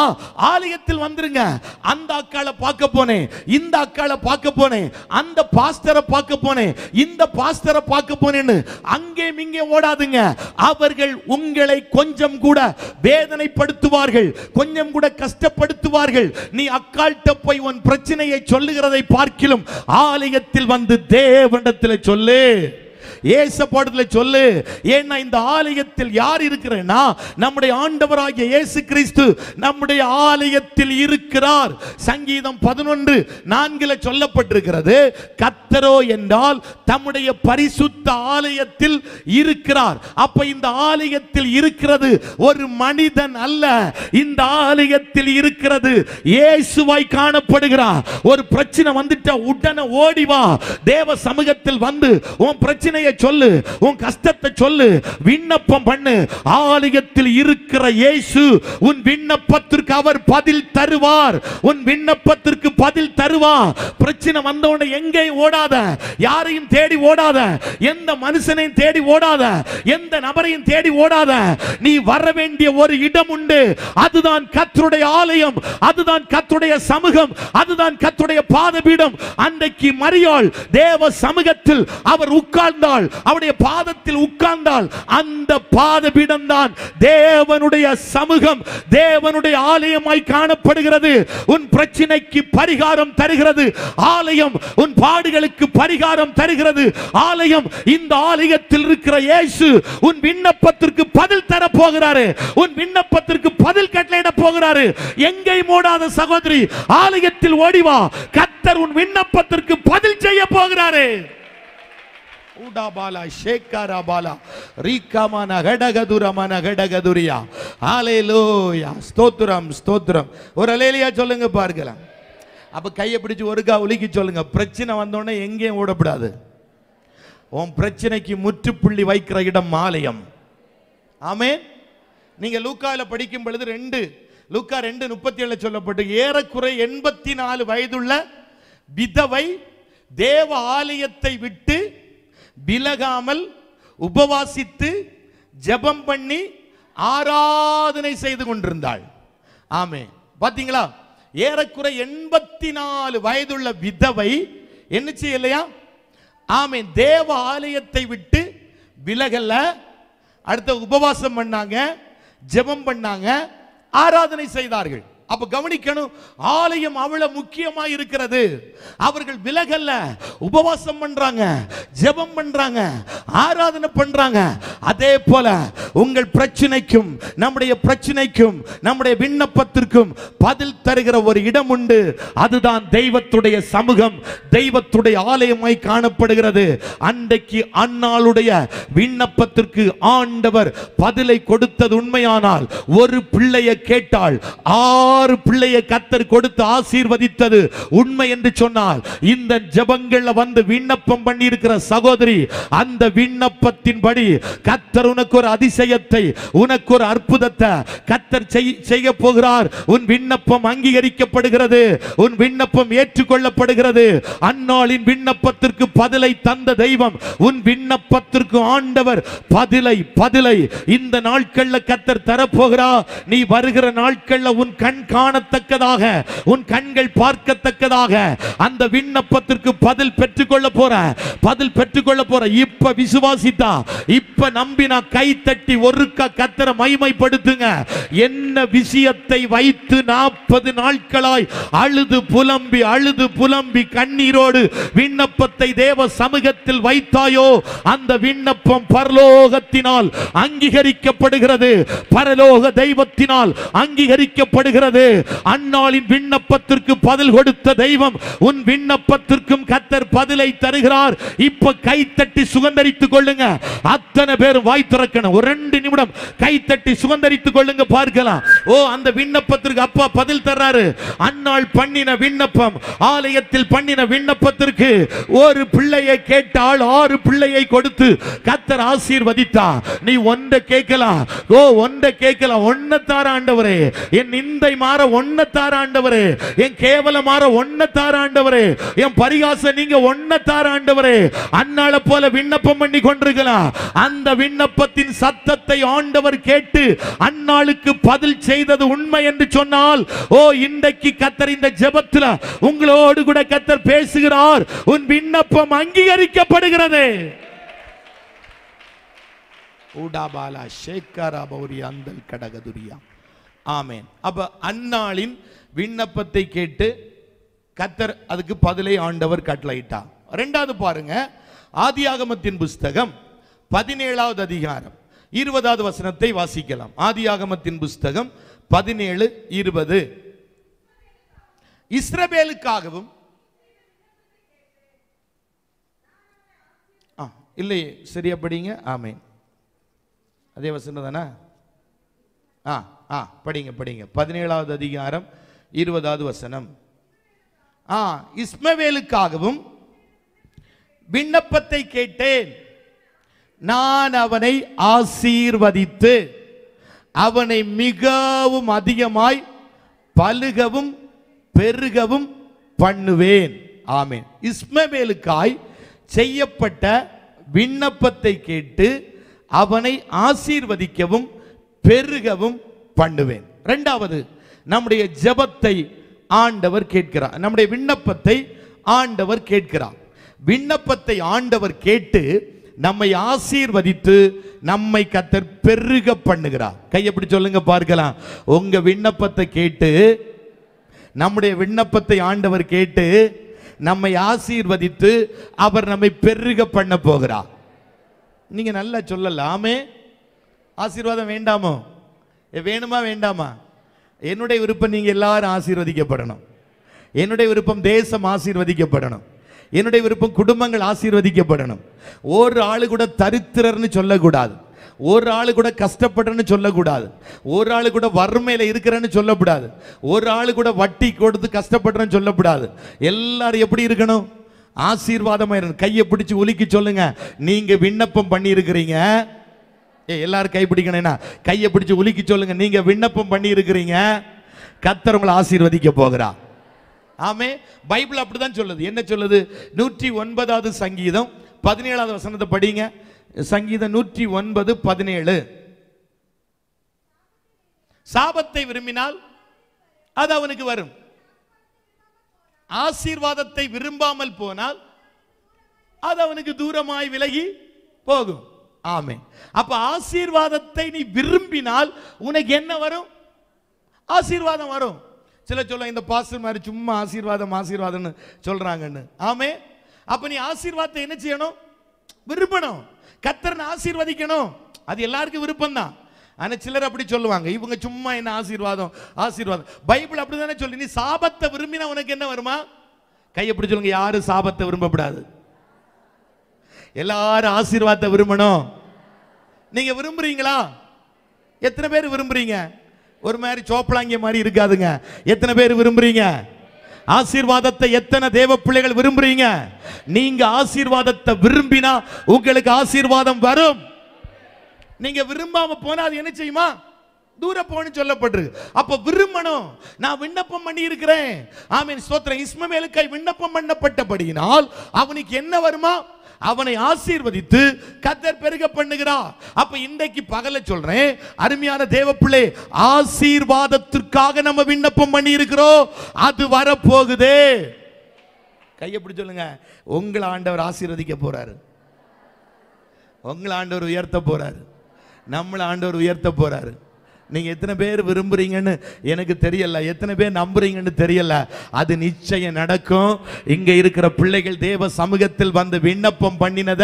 A: ஆலயத்தில் வந்துருங்க. அந்த அக்காளை பார்க்க போனேன், இந்த அக்காளை பார்க்க போனேன், அந்த பாஸ்டரை பார்க்க போனேன், இந்த பாஸ்டரை பார்க்க போனேன்னு அங்கே இங்கே ஓடாதுங்க. அவர்கள் உங்களை கொஞ்சம் கூட வேதனைப்படுத்துவார்கள், கொஞ்சம் கூட கஷ்டப்படுத்துவார்கள். நீ அக்காள்கிட்ட போய் உன் பிரச்சனையை சொல்லுகிறதை பார்க்கிலும் ஆலயத்தில் வந்து தேவனிடத்தில் சொல்லு, ஏசப்பாடத்தில் சொல்லு. ஏன்னா இந்த ஆலயத்தில் யார் இருக்கிறேன்னா நம்முடைய ஆண்டவராகிய இயேசு கிறிஸ்து நம்முடைய ஆலயத்தில் இருக்கிறார். சங்கீதம் 11:4 சொல்லப்பட்டிருக்கிறது, கர்த்தரோ என்றால் தம்முடைய பரிசுத்த ஆலயத்தில் இருக்கிறார். அப்ப இந்த ஆலயத்தில் இருக்கிறது ஒரு மனிதன் அல்ல, இந்த ஆலயத்தில் இருக்கிறது இயேசுவாய் காணப்படுகிறார். ஒரு பிரச்சனை வந்துட்டா உடனே ஓடி வா, தேவ சமூகத்தில் வந்து உன் பிரச்சனையை சொல்லு, உன் கஷ்டத்தை சொல்லு, விண்ணப்பம் பண்ணு. ஆலயத்தில் இருக்கிற இயேசு உன் விண்ணப்பத்திற்கு அவர் பதில் தருவார். உன் விண்ணப்பத்திற்கு பதில் தருவார். பிரச்சனை வந்தவன எங்கேயும் ஓடாத, யாரையும் தேடி ஓடாத, எந்த மனுஷனையும் தேடி ஓடாத, எந்த நபரையும் தேடி ஓடாத. நீ வர வேண்டிய ஒரு இடம் உண்டு, அதுதான் கர்த்தருடைய ஆலயம், அதுதான் கர்த்தருடைய சமூகம், அதுதான் கர்த்தருடைய பாதபீடம். அன்றைக்கு மரியாள் தேவ சமூகத்தில் அவர் உட்கார்ந்தாள். வந்தால், அவருடைய பாதத்தில் உட்கார்ந்தால், அந்த பாதபீடம் தான் தேவனுடைய சமூகம், தேவனுடைய ஆலயமாய் காணப்படுகிறது. உன் பிரச்சனைக்கு பரிகாரம் தருகிறது ஆலயம், உன் பாடுகளுக்கு பரிகாரம் தருகிறது ஆலயம். இந்த ஆலயத்தில் இருக்கிற இயேசு உன் விண்ணப்பத்திற்கு பதில் தர போகிறாரு, உன் விண்ணப்பத்திற்கு பதில் கட்டளையிட போகிறாரு. எங்கே மூடாத சகோதரி, ஆலயத்தில் ஓடிவா, கர்த்தர் உன் விண்ணப்பத்திற்கு பதில் செய்ய போகிறாரு. உடாபாலா ஷேக்காராபாலா ரீகாமான கடகதுரமான கடகதுரியா. ஹல்லேலூயா, ஸ்தோத்திரம் ஸ்தோத்திரம். ஒரு அல்லேலூயா சொல்லுங்க பார்க்கலாம். அப்ப கையை பிடிச்சு ஒருக்கா உலுக்கி சொல்லுங்க, பிரச்சனை வந்தோடனே எங்கேயும் ஓடப்படாது. உன் பிரச்சனைக்கு முற்றுப்புள்ளி வைக்கிற இடம் ஆலயம். ஆமென். நீங்க லூக்கால படிக்கும் பொழுது லூக்கா 2:37 சொல்லப்பட்டு, ஏறக்குறை 84 வயதுள்ள விதவை தேவ ஆலயத்தை விட்டு விலகாமல் உபவாசித்து ஜெபம் பண்ணி ஆராதனை செய்து கொண்டிருந்தாள். ஆமென். பாத்தீங்களா, ஏறக்குறை 84 வயதுள்ள விதவை என்ன செய்யலையா? ஆமென். தேவ ஆலயத்தை விட்டு விலகல, அடுத்த உபவாசம் பண்ணாங்க, ஜெபம் பண்ணாங்க, ஆராதனை செய்தார்கள். அப்ப கவனிக்கணும், ஆலயம் அவ்வளவு முக்கியமா இருக்கிறது. அவர்கள் விலகல்ல, உபவாசம் பண்றாங்க, ஜெபம் பண்றாங்க, ஆராதனை பண்றாங்க. அதே போல உங்கள் பிரச்சனைக்கும் நம்முடைய பிரச்சனைக்கும் நம்முடைய விண்ணப்பத்திற்கும் பதில் தருகிற ஒரு இடம் உண்டு. அதுதான் தெய்வத்துடைய சமூகம், தெய்வத்துடைய ஆலயமாய் காணப்படுகிறது. அன்றைக்கு அன்னாளுடைய விண்ணப்பத்திற்கு ஆண்டவர் பதிலை கொடுத்தது உண்மையானால், ஒரு பிள்ளையை கேட்டால் 6 பிள்ளையை கர்த்தர் கொடுத்து ஆசீர்வதித்தது உண்மை என்று சொன்னால், இந்த ஜெபங்கள்ல வந்து விண்ணப்பம் பண்ணி இருக்கிற சகோதரி, அந்த விண்ணப்பத்தின்படி கர்த்தர் உனக்கு ஒரு அதிசயத்தை, உனக்கு ஒரு அற்புதத்தை கர்த்தர் செய்ய போகிறார். உன் விண்ணப்பம் அங்கீகரிக்கப்படுகிறது, உன் விண்ணப்பம் ஏற்றுக்கொள்ளப்படுகிறது. அன்னாளின் விண்ணப்பத்திற்கு பதிலை தந்த தெய்வம், உன் விண்ணப்பத்திற்கு ஆண்டவர் பதிலை இந்த நாட்கள்ல கர்த்தர் தரப்போகிறார். நீ வருகிற நாட்கள்ல உன் கண் காணத்தக்கதாக, உன் கண்கள் பார்க்கத்தக்கதாக அந்த விண்ணப்பத்திற்கு பதில் பெற்றுக்கொள்ள போற. இப்ப விசுவாசித்தா, இப்ப நம்பினா, கை தட்டி ஒருக்கா கர்த்தரை மகிமைப்படுத்துங்க. என்ன விஷயத்தை வைத்து 40 நாட்களாய் அழுது புலம்பி கண்ணீரோடு விண்ணப்பத்தை தேவ சமூகத்தில் வைத்தாயோ, அந்த விண்ணப்பம் பரலோகத்தினால் அங்கீகரிக்கப்படுகிறது, பரலோக தெய்வத்தினால் அங்கீகரிக்கப்படுகிறது. அன்னாளின் விண்ணப்பத்திற்கு பதில் கொடுத்த தெய்வம் உன் விண்ணப்பத்திற்கும் கர்த்தர் பதிலை தருகிறார். இப்ப கை தட்டி சுகந்தரித்துக் கொள்ளுங்க. அத்தனை பேர் வாய் திறக்கணும். ஒரு 2 நிமிடம் கை தட்டி சுகந்தரித்துக் கொள்ளுங்க பார்க்கலாம். ஓ, அந்த விண்ணப்பத்திற்கு அப்பா பதில் தர்றாரு. அன்னாள் பண்ணின விண்ணப்பம், ஆலயத்தில் பண்ணின விண்ணப்பத்திற்கு ஒரு பிள்ளையை கேட்டால் 6 பிள்ளையை கொடுத்து கர்த்தர் ஆசீர்வதித்தா. நீ ஒன்றை கேட்கலாம், ஒன்னை தார ஆண்டவரே, என் நிந்தை மாற ஒன்னை தார ஆண்டவரே, என் கேவல மாற ஒன்னை தார ஆண்டவரே, என் பரிகாசம் நீங்க ஒன்னை தார ஆண்டவரே. அன்னாள போல விண்ணப்பம் பண்ணி கொண்டிருக்கலாம். அந்த விண்ணப்பத்தின் சத்தத்தை ஆண்டவர் கேட்டு அன்னாளுக்கு பதில் செய்தது உண்மை என்று சொன்னால், ஓ, இன்றைக்கு கர்த்தர் இந்த ஜெபத்தில் உங்களோடு கூட கர்த்தர் பேசுகிறார். உன் விண்ணப்பம் அங்கீகரிக்கப்படுகிறது. ஊடாபாலா ஷேக்காரா பௌரி அந்தல் கடகதுரியா. ஆமென். அப்ப அன்னாளின் விண்ணப்பத்தை கேட்டு கர்த்தர் அதுக்கு பதிலை ஆண்டவர் கட்டளையிட்டார். 2வது பாருங்க, ஆதியாகமத்தின் புஸ்தகம் 17வது அதிகாரம் 20வது வசனத்தை வாசிக்கலாம். ஆதியாகமத்தின் புஸ்தகம் 17:20. இஸ்ரவேலுக்காகவும் இல்லையே, சரியா படிங்க. ஆமென். அதே வசனம் தானே? படிங்க 17வது அதிகாரம் 20வது வசனம். இஸ்மவேலுக்காகவும் விண்ணப்பத்தை கேட்டேன், நான் அவனை ஆசீர்வதித்து அவனை மிகவும் அதிகமாய் பலுகவும் பெருகவும் பண்ணுவேன். ஆமென். இஸ்மவேலுக்காய் செய்யப்பட்ட விண்ணப்பத்தை கேட்டு அவனை ஆசீர்வதிக்கவும் பெருகவும் பண்ணுவேன். 2வது, நம்முடைய ஜெபத்தை ஆண்டவர் கேட்கிறார். நம்முடைய விண்ணப்பத்தை ஆண்டவர் கேட்கிறார். விண்ணப்பத்தை ஆண்டவர் கேட்டு நம்மை ஆசீர்வதித்து நம்மை கர்த்தர் பெருக பண்ணுகிறார். கையை பிடி சொல்லுங்க பார்க்கலாம். உங்க விண்ணப்பத்தை கேட்டு, நம்முடைய விண்ணப்பத்தை ஆண்டவர் கேட்டு நம்மை ஆசீர்வதித்து அவர் நம்மை பெருக பண்ண போகிறார். நீங்க நல்லா சொல்லலாமே, ஆசீர்வாதம் வேண்டாமோ? வேணுமா வேண்டாமா? என்னுடைய விருப்பம் நீங்க எல்லாரும் ஆசீர்வதிக்கப்படணும். என்னுடைய விருப்பம் தேசம் ஆசீர்வதிக்கப்படணும். என்னுடைய விருப்பம் குடும்பங்கள் ஆசீர்வதிக்கப்படணும். ஒரு ஆளு கூட தரித்திரர்னு சொல்லக்கூடாது. ஒரு ஆளு கூட கஷ்டப்படுறன்னு சொல்லக்கூடாது. ஒரு ஆளு கூட வறுமையில இருக்கிறன்னு சொல்லக்கூடாது. ஒரு ஆளு கூட வட்டி கொடுத்து கஷ்டப்படுறன்னு சொல்லக்கூடாது. எல்லாரும் எப்படி இருக்கணும்? ஆசீர்வாதமா இருக்கணும். கையை பிடிச்சு உலுக்கி சொல்லுங்க, நீங்க விண்ணப்பம் பண்ணி இருக்கிறீங்க. எல்லாரும் கை பிடிக்கணும். கையை பிடிச்சு உலுக்கி சொல்லுங்க, நீங்க விண்ணப்பம் பண்ணி இருக்கிறீங்க, கர்த்தர் உங்களை ஆசீர்வதிக்க போகிறார். ஆமே. பைபிள் அப்படிதான் சொல்லுது. என்ன சொல்லுது? 109வது சங்கீதம் 17வது வசனத்தை படிங்க. சங்கீதம் 109:17. சாபத்தை விரும்பினால் அது அவனுக்கு வரும், ஆசீர்வாதத்தை விரும்பாமல் போனால் அது அவனுக்கு தூரமாய் விலகி போகும். ஆமே. அப்ப ஆசீர்வாதத்தை நீ விரும்பினால் உனக்கு என்ன வரும்? ஆசீர்வாதம் வரும். சில சொல்ல இந்த பாஸ்டர் மாதிரி சும்மா ஆசீர்வாதம் ஆசீர்வாதம்னு சொல்றாங்கன்னு. ஆமே. அப்ப நீ ஆசீர்வாதத்தை என்ன செய்யணும்? விரும்பணும். கர்த்தர் ஆசீர்வதிக்கணும். அது எல்லாருக்கும் விருப்பம் தான். ஆனா சிலர் அப்படி சொல்லுவாங்க, இவங்க சும்மா என்ன ஆசீர்வாதம் ஆசீர்வாதம். பைபிள் அப்படிதானே சொல்லி, நீ சாபத்தை விரும்பினா உனக்கு என்ன வருமா? கையை பிடி சொல்லுங்க, யாரும் சாபத்தை விரும்பப்படாது. எல்லாரும் ஆசீர்வாதத்தை விரும்பணும். நீங்க விரும்புறீங்களா? எத்தனை பேர் விரும்புறீங்க? ஒரு மாதிரி சோப்பலாங்கிய மாதிரி இருக்காதுங்க. எத்தனை பேர் விரும்புறீங்க ஆசீர்வாதத்தை? எத்தனை தேவ பிள்ளைகள் விரும்புறீங்க? நீங்க ஆசீர்வாதத்தை விரும்பினா உங்களுக்கு ஆசீர்வாதம் வரும். நீங்க விரும்பாம போனா அது என்ன செய்யுமா? தூர போன்னு சொல்லப்பட்டிருக்கு. அப்ப விரும்பணும். நான் விண்ணப்பம் பண்ணி இருக்கிறேன். ஆமென், ஸ்தோத்திரம். இஸ்மவேலுக்காய் விண்ணப்பம் பண்ணப்பட்டபடியினால் அவனுக்கு என்ன வருமா? அவனை ஆசீர்வதித்து கர்த்தர் பெருக பண்ணுகிறார். அப்ப இன்றைக்கு பகல சொல்றேன், அருமையான தேவப்பிள்ளை, ஆசீர்வாதத்திற்காக நம்ம விண்ணப்பம் பண்ணி இருக்கிறோம். அது வரப்போகுதே. கையை பிடி சொல்லுங்க, உங்களை ஆண்டவர் ஆசீர்வதிக்க போறாரு. உங்களை ஆண்டவர் உயர்த்த போறாரு. நம்மளை ஆண்டவர் உயர்த்த போறாரு. நீங்க எத்தனை பேர் விரும்புறீங்கன்னு எனக்கு தெரியல, எத்தனை பேர் நம்புறீங்கன்னு தெரியல. அது நிச்சயம் நடக்கும். இங்க இருக்கிற பிள்ளைகள் தேவ சமூகத்தில் வந்து விண்ணப்பம் பண்ணினத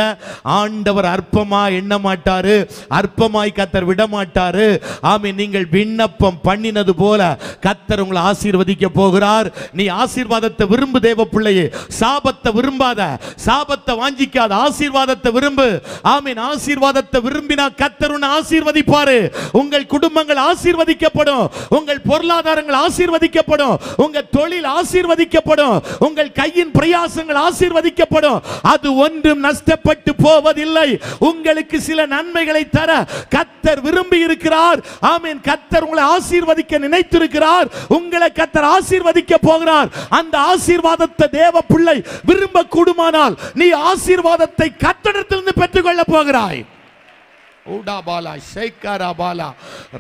A: ஆண்டவர் அற்பமா எண்ண மாட்டாரு, அற்பமாய் கர்த்தர் விட மாட்டாரு. ஆமென். நீங்கள் விண்ணப்பம் பண்ணினது போல கர்த்தர் உங்களை ஆசீர்வதிக்க போகிறார். நீ ஆசீர்வாதத்தை விரும்பு தேவ பிள்ளையே, சாபத்தை விரும்பாத, சாபத்தை வாஞ்சிக்காத, ஆசீர்வாதத்தை விரும்பு. ஆமென். ஆசீர்வாதத்தை விரும்பினா கர்த்தர் உன்னை ஆசீர்வதிப்பாரு. உங்கள் குடும்பங்கள் ஆசீர்வதிக்கப்படும், உங்கள் பொருளாதாரங்கள் ஆசீர்வதிக்கப்படும், உங்க தொழில் ஆசீர்வதிக்கப்படும், உங்கள் கையின் பிரயாசங்கள் ஆசீர்வதிக்கப்படும். அது ஒன்றும் நஷ்டப்பட்டு போவதில்லை. உங்களுக்கு சில நன்மைகளை தர கர்த்தர் விரும்பி இருக்கிறார். ஆமென். கர்த்தர் உங்களை ஆசீர்வதிக்க நினைத்திருக்கிறார். உங்களை கர்த்தர் ஆசீர்வதிக்க போகிறார். அந்த ஆசீர்வாதத்தை தேவ பிள்ளை விரும்ப கூடுமானால் நீ ஆசீர்வாதத்தை கர்த்தரிடத்திலிருந்து பெற்றுக்கொள்ள போகிறாய். உடாபாலா ஷைக்கராபாலா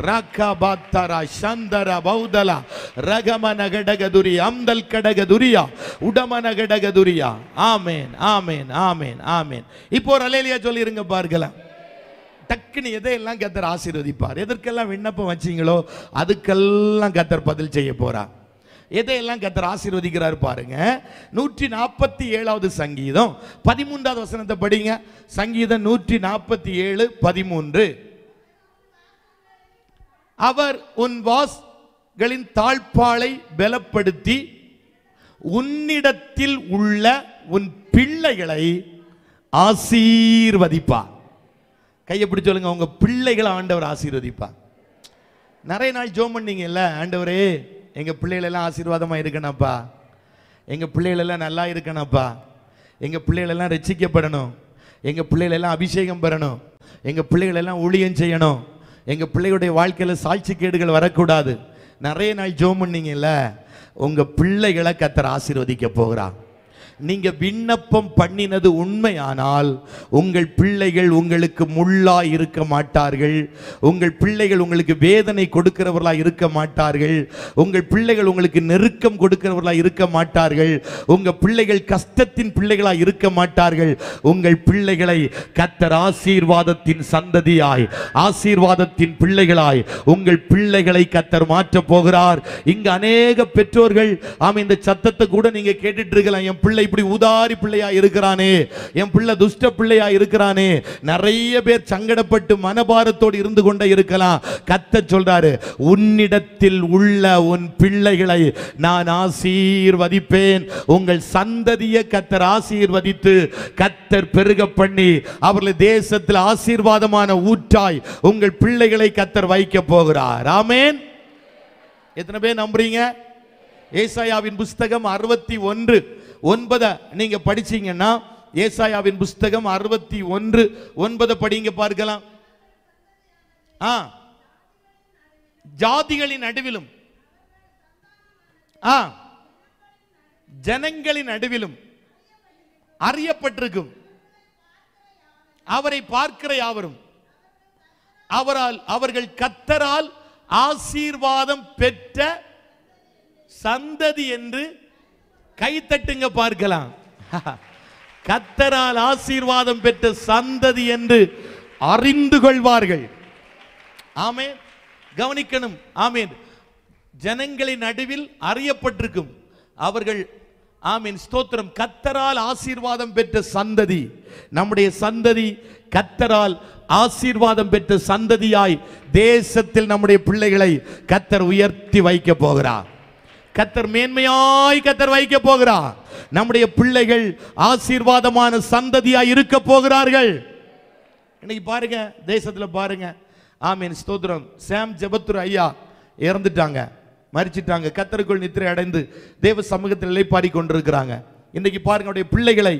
A: ரக்கபாத்தரா சந்தரா பௌதலா ரகமனகடகதுரி அம்தல் கடகதுரியா உடமனகடகதுரியா. ஆமென், ஆமென், ஆமென், ஆமென். இப்போ ஒரு அல்லேலூயா சொல்லிருங்க பார்க்கலாம். டக்குன்னு எதையெல்லாம் கர்த்தர் ஆசீர்வதிப்பார். எதற்கெல்லாம் விண்ணப்பம் வச்சீங்களோ அதுக்கெல்லாம் கர்த்தர் பதில் செய்ய போறார். எதையெல்லாம் கர்த்தர் ஆசீர்வதிக்கிறார் பாருங்க. 147வது சங்கீதம் 13வது வசனத்தை படிங்க. சங்கீதம் 147:13. அவர் உன் வாஸ்களின் தாழ்பாளை பலப்படுத்தி உன்னிடத்தில் உள்ள உன் பிள்ளைகளை ஆசீர்வதிப்பார். கையை பிடி சொல்லுங்க, உங்க பிள்ளைகளை ஆண்டவர் ஆசீர்வதிப்பார். நிறைய நாள் ஜெபம் பண்ணீங்கல்ல, ஆண்டவரே எங்கள் பிள்ளைகளெல்லாம் ஆசீர்வாதமாக இருக்கணும்ப்பா, எங்கள் பிள்ளைகளெல்லாம் நல்லா இருக்கணும்ப்பா, எங்கள் பிள்ளைகளெல்லாம் ரட்சிக்கப்படணும், எங்கள் பிள்ளைகளெல்லாம் அபிஷேகம் பெறணும், எங்கள் பிள்ளைகளெல்லாம் ஊழியம் செய்யணும், எங்கள் பிள்ளைகளுடைய வாழ்க்கையில் சாட்சி கேடுகள் வரக்கூடாது. நிறைய நாள் ஜெபம் பண்ணீங்கல்ல, உங்கள் பிள்ளைகளை கர்த்தர் ஆசீர்வதிக்க போகிறார். நீங்க விண்ணப்பம் பண்ணினது உண்மையானால் உங்கள் பிள்ளைகள் உங்களுக்கு முள்ளாய் இருக்க மாட்டார்கள். உங்கள் பிள்ளைகள் உங்களுக்கு வேதனை கொடுக்கிறவர்களாய் இருக்க மாட்டார்கள். உங்கள் பிள்ளைகள் உங்களுக்கு நெருக்கம் கொடுக்கிறவர்களாய் இருக்க மாட்டார்கள். உங்கள் பிள்ளைகள் கஷ்டத்தின் பிள்ளைகளாய் இருக்க மாட்டார்கள். உங்கள் பிள்ளைகளை கர்த்தர் ஆசீர்வாதத்தின் சந்ததியாய், ஆசீர்வாதத்தின் பிள்ளைகளாய் உங்கள் பிள்ளைகளை கர்த்தர் மாற்ற போகிறார். இங்க அநேக பெற்றோர்கள் இந்த சத்தத்தை கூட நீங்க கேட்டுட்டு இருக்கலாம். என் பிள்ளை இப்படி உதாரி பிள்ளையா இருக்கிறானே, என் பிள்ளை துஷ்ட பிள்ளையா இருக்கிறானே. நிறைய பேர் சங்கடப்பட்டு மனபாரத்தோடு இருந்து கொண்டே இருக்கலாம். கர்த்தர் சொல்றாரு, உன்னிடத்தில் உள்ள உன் பிள்ளைகளை நான் ஆசீர்வதிப்பேன். உங்கள் சந்ததியை கர்த்தர் ஆசீர்வதித்து கர்த்தர் பெருக பண்ணி அவர்களை தேசத்தில் ஆசீர்வாதமான ஊற்றாய் உங்கள் பிள்ளைகளை கர்த்தர் வைக்க போகிறார். ஆமென். எத்தனை பேர் நம்புறீங்க? ஏசாயாவின் புஸ்தகம் 61:9 நீங்க படிச்சீங்கன்னா, ஏசாயாவின் புஸ்தகம் 61:9 படிங்க பார்க்கலாம். ஜாதிகளின் நடுவிலும் ஜனங்களின் நடுவிலும் அறியப்பட்டிருக்கும் அவரை பார்க்கிற யாவரும் அவர்கள் கர்த்தரால் ஆசீர்வாதம் பெற்ற சந்ததி என்று கைத்தட்டுங்க பார்க்கலாம். கர்த்தரால் ஆசீர்வாதம் பெற்ற சந்ததி என்று அறிந்து கொள்வார்கள். ஆமென். கவனிக்கணும். ஆமென். ஜனங்களின் நடுவில் அறியப்பட்டிருக்கும் அவர்கள், ஆமென், ஸ்தோத்திரம், கர்த்தரால் ஆசீர்வாதம் பெற்ற சந்ததி. நம்முடைய சந்ததி கர்த்தரால் ஆசீர்வாதம் பெற்ற சந்ததியாய் தேசத்தில் நம்முடைய பிள்ளைகளை கர்த்தர் உயர்த்தி வைக்க போகிறார். கர்த்தர் மேன்மையாய் கர்த்தர் வைக்க போகிறார். நம்முடைய பிள்ளைகள் ஆசீர்வாதமான சந்ததியாய் இருக்க போகிறார்கள். இன்னைக்கு பாருங்க, தேசத்துல பாருங்க, ஆமென், ஸ்தோத்திரம், சாம் ஜெபத்துர் ஐயா இறந்துட்டாங்க, மரிச்சிட்டாங்க. கர்த்தருக்குள் நித்திரை அடைந்து தேவ சமூகத்தில் இளைப்பாரி கொண்டிருக்கிறாங்க. இன்னைக்கு பாருங்க, அவருடைய பிள்ளைகளை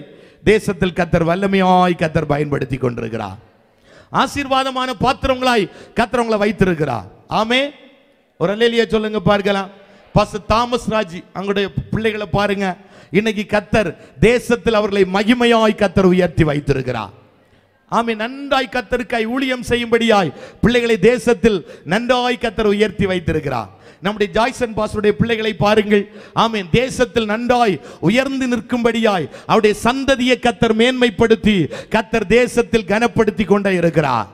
A: தேசத்தில் கர்த்தர் வல்லமையாய் கர்த்தர் பயன்படுத்தி கொண்டிருக்கிறார். ஆசீர்வாதமான பாத்திரங்களாய் கர்த்தர் உங்களை வைத்திருக்கிறார். ஆமே. ஒரு அல்லேலூயா சொல்லுங்க பார்க்கலாம். பாஸ்டர் தாமஸ் ராஜ் அவங்களுடைய பிள்ளைகளை பாருங்க, இன்னைக்கு கர்த்தர் தேசத்தில் அவர்களை மகிமையாய் கர்த்தர் உயர்த்தி வைத்திருக்கிறார். ஆமே. நன்றாய் கர்த்தருக்காய் ஊழியம் செய்யும்படியாய் பிள்ளைகளை தேசத்தில் நன்றாய் கர்த்தர் உயர்த்தி வைத்திருக்கிறார். நம்முடைய ஜாய்சன் பாஸ்டருடைய பிள்ளைகளை பாருங்கள். ஆமென். தேசத்தில் நன்றாய் உயர்ந்து நிற்கும்படியாய் அவருடைய சந்ததியை கர்த்தர் மேன்மைப்படுத்தி கர்த்தர் தேசத்தில் கனப்படுத்தி கொண்டே இருக்கிறார்.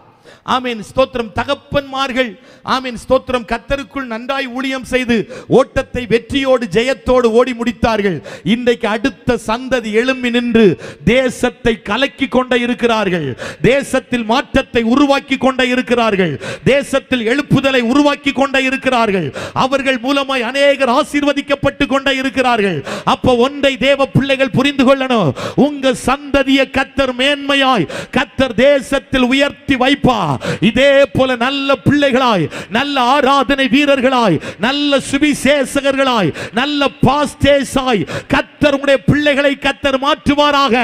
A: ஆமென், ஸ்தோத்திரம். தகப்பன்மார்கள், ஆமென், ஸ்தோத்திரம், கர்த்தருக்குள் நன்றாய் ஊழியம் செய்து ஓட்டத்தை வெற்றியோடு ஜெயத்தோடு ஓடி முடித்தார்கள். இன்றைக்கு அடுத்த சந்ததி எழும்பி நின்று தேசத்தை கலக்கி கொண்டே இருக்கிறார்கள். தேசத்தில் மாற்றத்தை உருவாக்கி கொண்டே இருக்கிறார்கள். தேசத்தில் எழுப்புதலை உருவாக்கி கொண்டே இருக்கிறார்கள். அவர்கள் மூலமாய் அநேகர் ஆசீர்வதிக்கப்பட்டு கொண்டே இருக்கிறார்கள். அப்ப ஒன்றை தேவ பிள்ளைகள் புரிந்து கொள்ளணும். உங்க சந்ததியை கர்த்தர் மேன்மையாய் கர்த்தர் தேசத்தில் உயர்த்தி வைப்பார். இதே போல நல்ல பிள்ளைகளாய், நல்ல ஆராதனை வீரர்களாய், நல்ல சுவிசேஷகர்களாய், நல்ல பாஸ்டர்ஸாய் கர்த்தர் உங்களுடைய பிள்ளைகளை கர்த்தர் மாற்றுவாராக.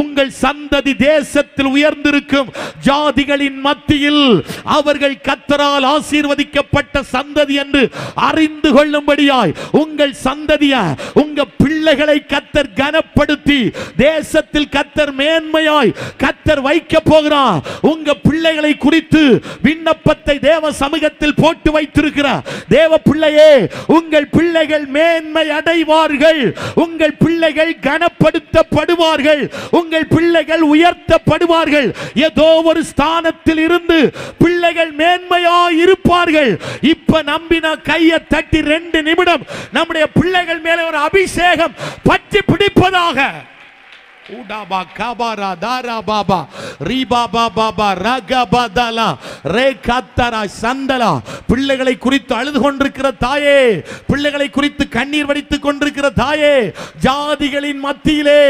A: உங்கள் சந்ததி தேசத்தில் உயர்ந்திருக்கும் ஜாதிகளின் மத்தியில் அவர்கள் கர்த்தரால் ஆசீர்வதிக்கப்பட்ட சந்ததி என்று அறிந்து கொள்ளும்படியாய் உங்கள் சந்ததியை, உங்க பிள்ளைகளை கர்த்தர் கனப்படுத்தி தேசத்தில் கர்த்தர் மேன்மையாய் கர்த்தர் வைக்க போகிறார். உங்க பிள்ளைகளை குறித்து விண்ணப்பத்தை தேவ சமூகத்தில் போட்டு வைத்திருக்கிற தேவ பிள்ளையே, உங்கள் பிள்ளைகள் மேன்மை அடைவார்கள். உங்கள் பிள்ளைகள் கனப்படுத்தப்படுவார்கள். உங்கள் பிள்ளைகள் உயர்த்தப்படுவார்கள். ஏதோ ஒரு ஸ்தானத்தில் இருந்து பிள்ளைகள் மேன்மையாய் இருப்பார்கள். இப்ப நம்பினா கையை தட்டி 2 நிமிடம் நம்முடைய பிள்ளைகள் மேலே ஒரு அபிஷேகம் பற்றி பிடிப்பதாக. உடாபா காபாரா தாரா பாபா ரீபா பாபா ரகபதலா ரே கத்தரா சந்தலா. பிள்ளைகளை குறித்து அழுது கொண்டிருக்கிற தாயே, பிள்ளைகளை குறித்து கண்ணீர் வடித்துக் கொண்டிருக்கிற தாயே, ஜாதிகளின் மத்தியிலே,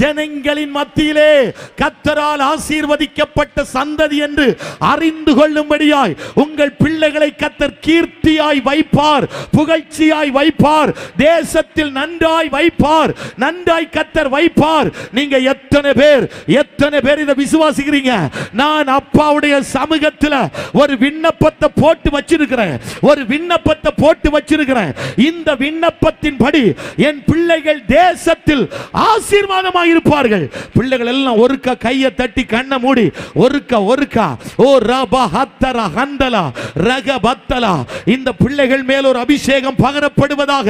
A: ஜனங்களின் மத்தியிலே கர்த்தரால் ஆசீர்வதிக்கப்பட்ட சந்ததி என்று அறிந்து கொள்ளும்படியாய் உங்கள் பிள்ளைகளை கர்த்தர் கீர்த்தியாய் வைப்பார், புகழ்ச்சியாய் வைப்பார், தேசத்தில் நன்றாய் வைப்பார், நன்றாய் கர்த்தர் வைப்பார். நீங்க எத்தனை பேர் இதை விசுவாசிக்கிறீங்க? நான் அப்பாவுடைய சமூகத்தில் சமூகத்துல ஒரு விண்ணப்பத்தை போட்டு வச்சிருக்கிறேன், ஒரு விண்ணப்பத்தை போட்டு வச்சிருக்கிறேன். இந்த விண்ணப்பத்தின்படி என் பிள்ளைகள் தேசத்தில் ஆசீர்வாதமாக இருப்பார்கள். பிள்ளைகள் எல்லாம் ஒருக்கா கையை தட்டி கண்ணை மூடி ஒருக்கா ஓ ரபா ஹத்தரா ஹந்தலா ரக பத்தலா, இந்த பிள்ளைகள் மேல் ஒரு அபிஷேகம் பகரப்படுவதாக,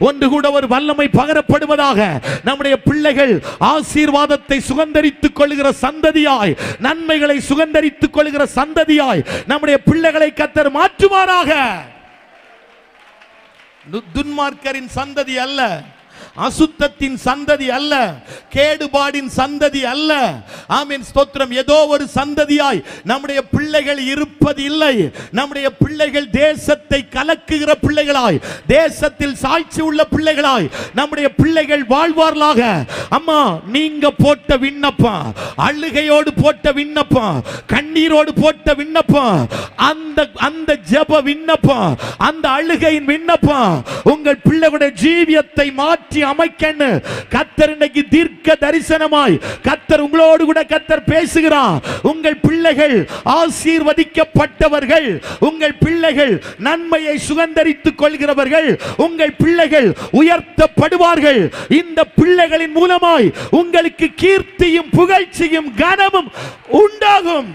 A: ஒன்று கூட ஒரு வல்லமை பகரப்படுவதாக. நம்முடைய பிள்ளைகள் ஆசீர்வாதத்தை சுகந்தரித்துக் கொள்கிற சந்ததியாய், நன்மைகளை சுகந்தரித்துக் கொள்கிற சந்ததியாய் நம்முடைய பிள்ளைகளை கர்த்தர் மாற்றுவாராக. துன்மார்க்கரின் சந்ததி அல்ல, அசுத்தத்தின் சந்ததி அல்ல, கேடுபாடின் சந்ததி அல்ல. ஆமென், ஸ்தோத்திரம். ஏதோ ஒரு சந்ததியாய் நம்முடைய பிள்ளைகள் இருப்பது இல்லை. நம்முடைய பிள்ளைகள் தேசத்தை கலக்குகிற பிள்ளைகளாய், தேசத்தில் சாட்சி உள்ள பிள்ளைகளாய் நம்முடைய பிள்ளைகள் வாழ்வார்களாக. அம்மா, நீங்க போட்ட விண்ணப்பம், அழுகையோடு போட்ட விண்ணப்பம், கண்ணீரோடு போட்ட விண்ணப்பம், அந்த ஜெப விண்ணப்பம், அந்த அழுகையின் விண்ணப்பம் உங்கள் பிள்ளைகளுடைய ஜீவியத்தை மாற்றி அமைக்கன்னு கர்த்தர் இன்னைக்கு தீர்க்க தரிசனமாய் கர்த்தர் உங்களோடு கூட கர்த்தர் பேசுகிறார். உங்கள் பிள்ளைகள் ஆசீர்வதிக்கப்பட்டவர்கள், உங்கள் பிள்ளைகள் நன்மையை சுகந்தரித்துக் கொள்கிறவர்கள், உங்கள் பிள்ளைகள் உயர்த்தப்படுவார்கள். இந்த பிள்ளைகளின் மூலமாய் உங்களுக்கு கீர்த்தியும் புகழ்ச்சியும் கனமும் உண்டாகும்.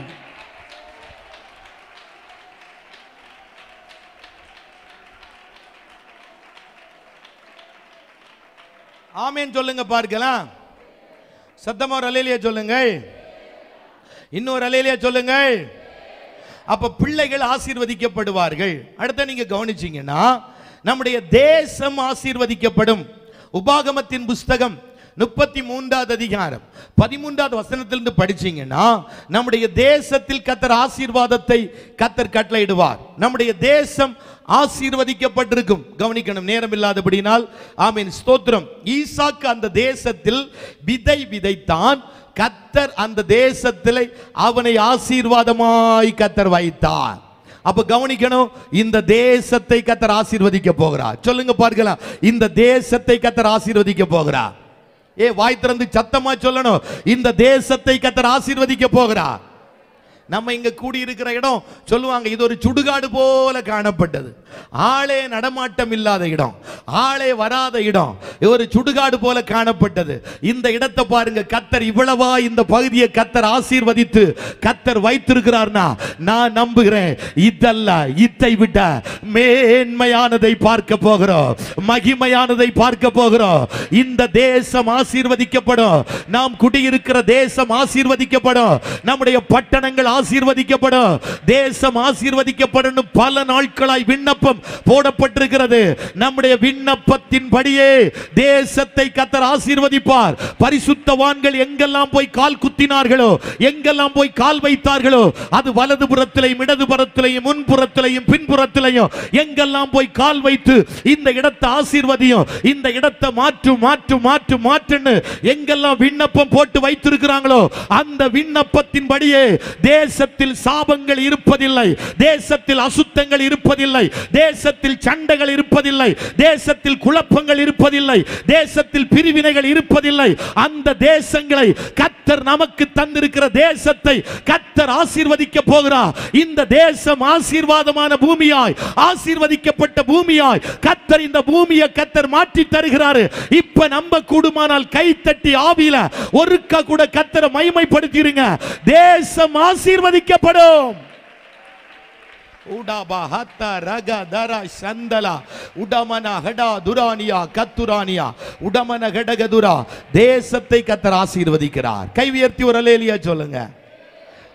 A: ஆமென் சொல்லுங்க பார்க்கலாம். சத்தமா ஒரு அல்லேலூயா சொல்லுங்க. இன்னொரு அல்லேலூயா சொல்லுங்க. அப்ப பிள்ளைகள் ஆசீர்வதிக்கப்படுவார்கள். அடுத்து நீங்க கவனிச்சீங்கன்னா நம்முடைய தேசம் ஆசீர்வதிக்கப்படும். உபாகமத்தின் புஸ்தகம் 33வது அதிகாரம் 13வது வசனத்திலிருந்து படிச்சீங்கன்னா நம்முடைய தேசத்தில் கர்த்தர் ஆசீர்வாதத்தை கர்த்தர் கட்டளையிடுவார். நம்முடைய தேசம் ஆசீர்வதிக்கப்பட்டிருக்கும். கவனிக்கணும், நேரம் இல்லாதபடினால். ஆமென், ஸ்தோத்திரம். ஈசாக்கு அந்த தேசத்தில் விதை விதைத்தான். கர்த்தர் அந்த தேசத்தில் அவனை ஆசீர்வாதமாய் கர்த்தர் வைத்தார். அப்ப கவனிக்கணும், இந்த தேசத்தை கர்த்தர் ஆசீர்வதிக்க போகிறார். சொல்லுங்க பார்க்கலாம், இந்த தேசத்தை கர்த்தர் ஆசீர்வதிக்க போகிறார். வாய் திறந்து சத்தமா சொல்லணும், இந்த தேசத்தை கர்த்தர் ஆசீர்வதிக்க போகிறார். நம்ம இங்க கூடி இருக்கிற இடம் சொல்லுவாங்க, இது ஒரு சுடுகாடு போல காணப்பட்டது, ஆளே நடமாட்டம் இல்லாத இடம், ஆளே வராத இடம், ஒரு சுடுகாடு போல காணப்பட்டது. இந்த இடத்தை பாருங்க, கர்த்தர் இவ்வளவா இந்த பகுதியை கர்த்தர் ஆசீர்வதித்து கர்த்தர் வைத்திருக்கிறார்னா நான் நம்புகிறேன் இதல்ல, இதை விட மேன்மையானதை பார்க்க போகிறோம், மகிமையானதை பார்க்க போகிறோம். இந்த தேசம் ஆசீர்வதிக்கப்படும், நாம் குடியிருக்கிற தேசம் ஆசீர்வதிக்கப்படும், நம்முடைய பட்டணங்கள் ஆசீர்வதிக்கப்படும், தேசம் ஆசீர்வதிக்கப்படும். பல நாட்களாய் விண்ணப்பம் போடப்பட்டிருக்கிறது. நம்முடைய விண்ணப்பத்தின்படியே தேசத்தை கர்த்தர் ஆசீர்வதிப்பார். பரிசுத்தவான்கள் எங்கெல்லாம் போய் கால் குத்தினார்களோ, எங்கெல்லாம் போய் கால் வைத்தார்களோ, அது வலது புறத்திலையும் இடது புறத்திலையும் முன்புறத்திலையும் பின்புறத்திலையும் எங்கெல்லாம் போய் கால் வைத்து இந்த இடத்தை ஆசீர்வதியும், இந்த இடத்தை மாற்றுன்னு எங்கெல்லாம் விண்ணப்பம் போட்டு வைத்திருக்கிறாங்களோ அந்த விண்ணப்பத்தின்படியே தேசத்தில் சாபங்கள் இருப்பதில்லை, தேசத்தில் அசுத்தங்கள் இருப்பதில்லை, தேசத்தில் சண்டைகள் இருப்பதில்லை, தேசத்தில் குழப்பங்கள் இருப்பதில்லை, தேசத்தில் பிரிவினைகள் இருப்பதில்லை. அந்த தேசங்களை கர்த்தர் நமக்கு தந்திருக்கிற தேசத்தை கர்த்தர் ஆசீர்வதிக்க போகிறார். இந்த தேசம் ஆசீர்வாதமான பூமியாய், ஆசீர்வதிக்கப்பட்ட பூமியாய் கர்த்தர் இந்த பூமியை கர்த்தர் மாற்றி தருகிறார். இப்ப நம்ப கூடுமானால் கை தட்டி ஆவியில ஒருக்கா கூட கர்த்தரை மகிமைப்படுத்திடுங்க. தேசம் ஆசீர்வதிக்கப்படும். தேசத்தை கர்த்தர் ஆசீர்வதிக்கிறார். கை உயர்த்தி ஒரு அல்லேலூயா சொல்லுங்க.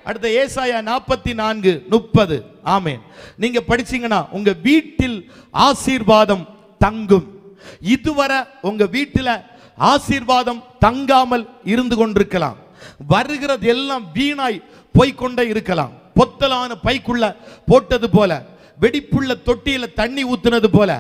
A: அடுத்த ஏசாயா 44:30. ஆமென். நீங்க படிச்சீங்கன்னா உங்க வீட்டில் ஆசீர்வாதம் தங்கும். இதுவரை உங்க வீட்டில் ஆசீர்வாதம் தங்காமல் இருந்து கொண்டிருக்கலாம். வருகிறது எல்லாம் வீணாய் போய்கொண்டே இருக்கலாம். பொத்தலான பைக்குள்ள போட்டது போல வெடிப்புள்ள தொட்டியில தண்ணி ஊத்துனது போல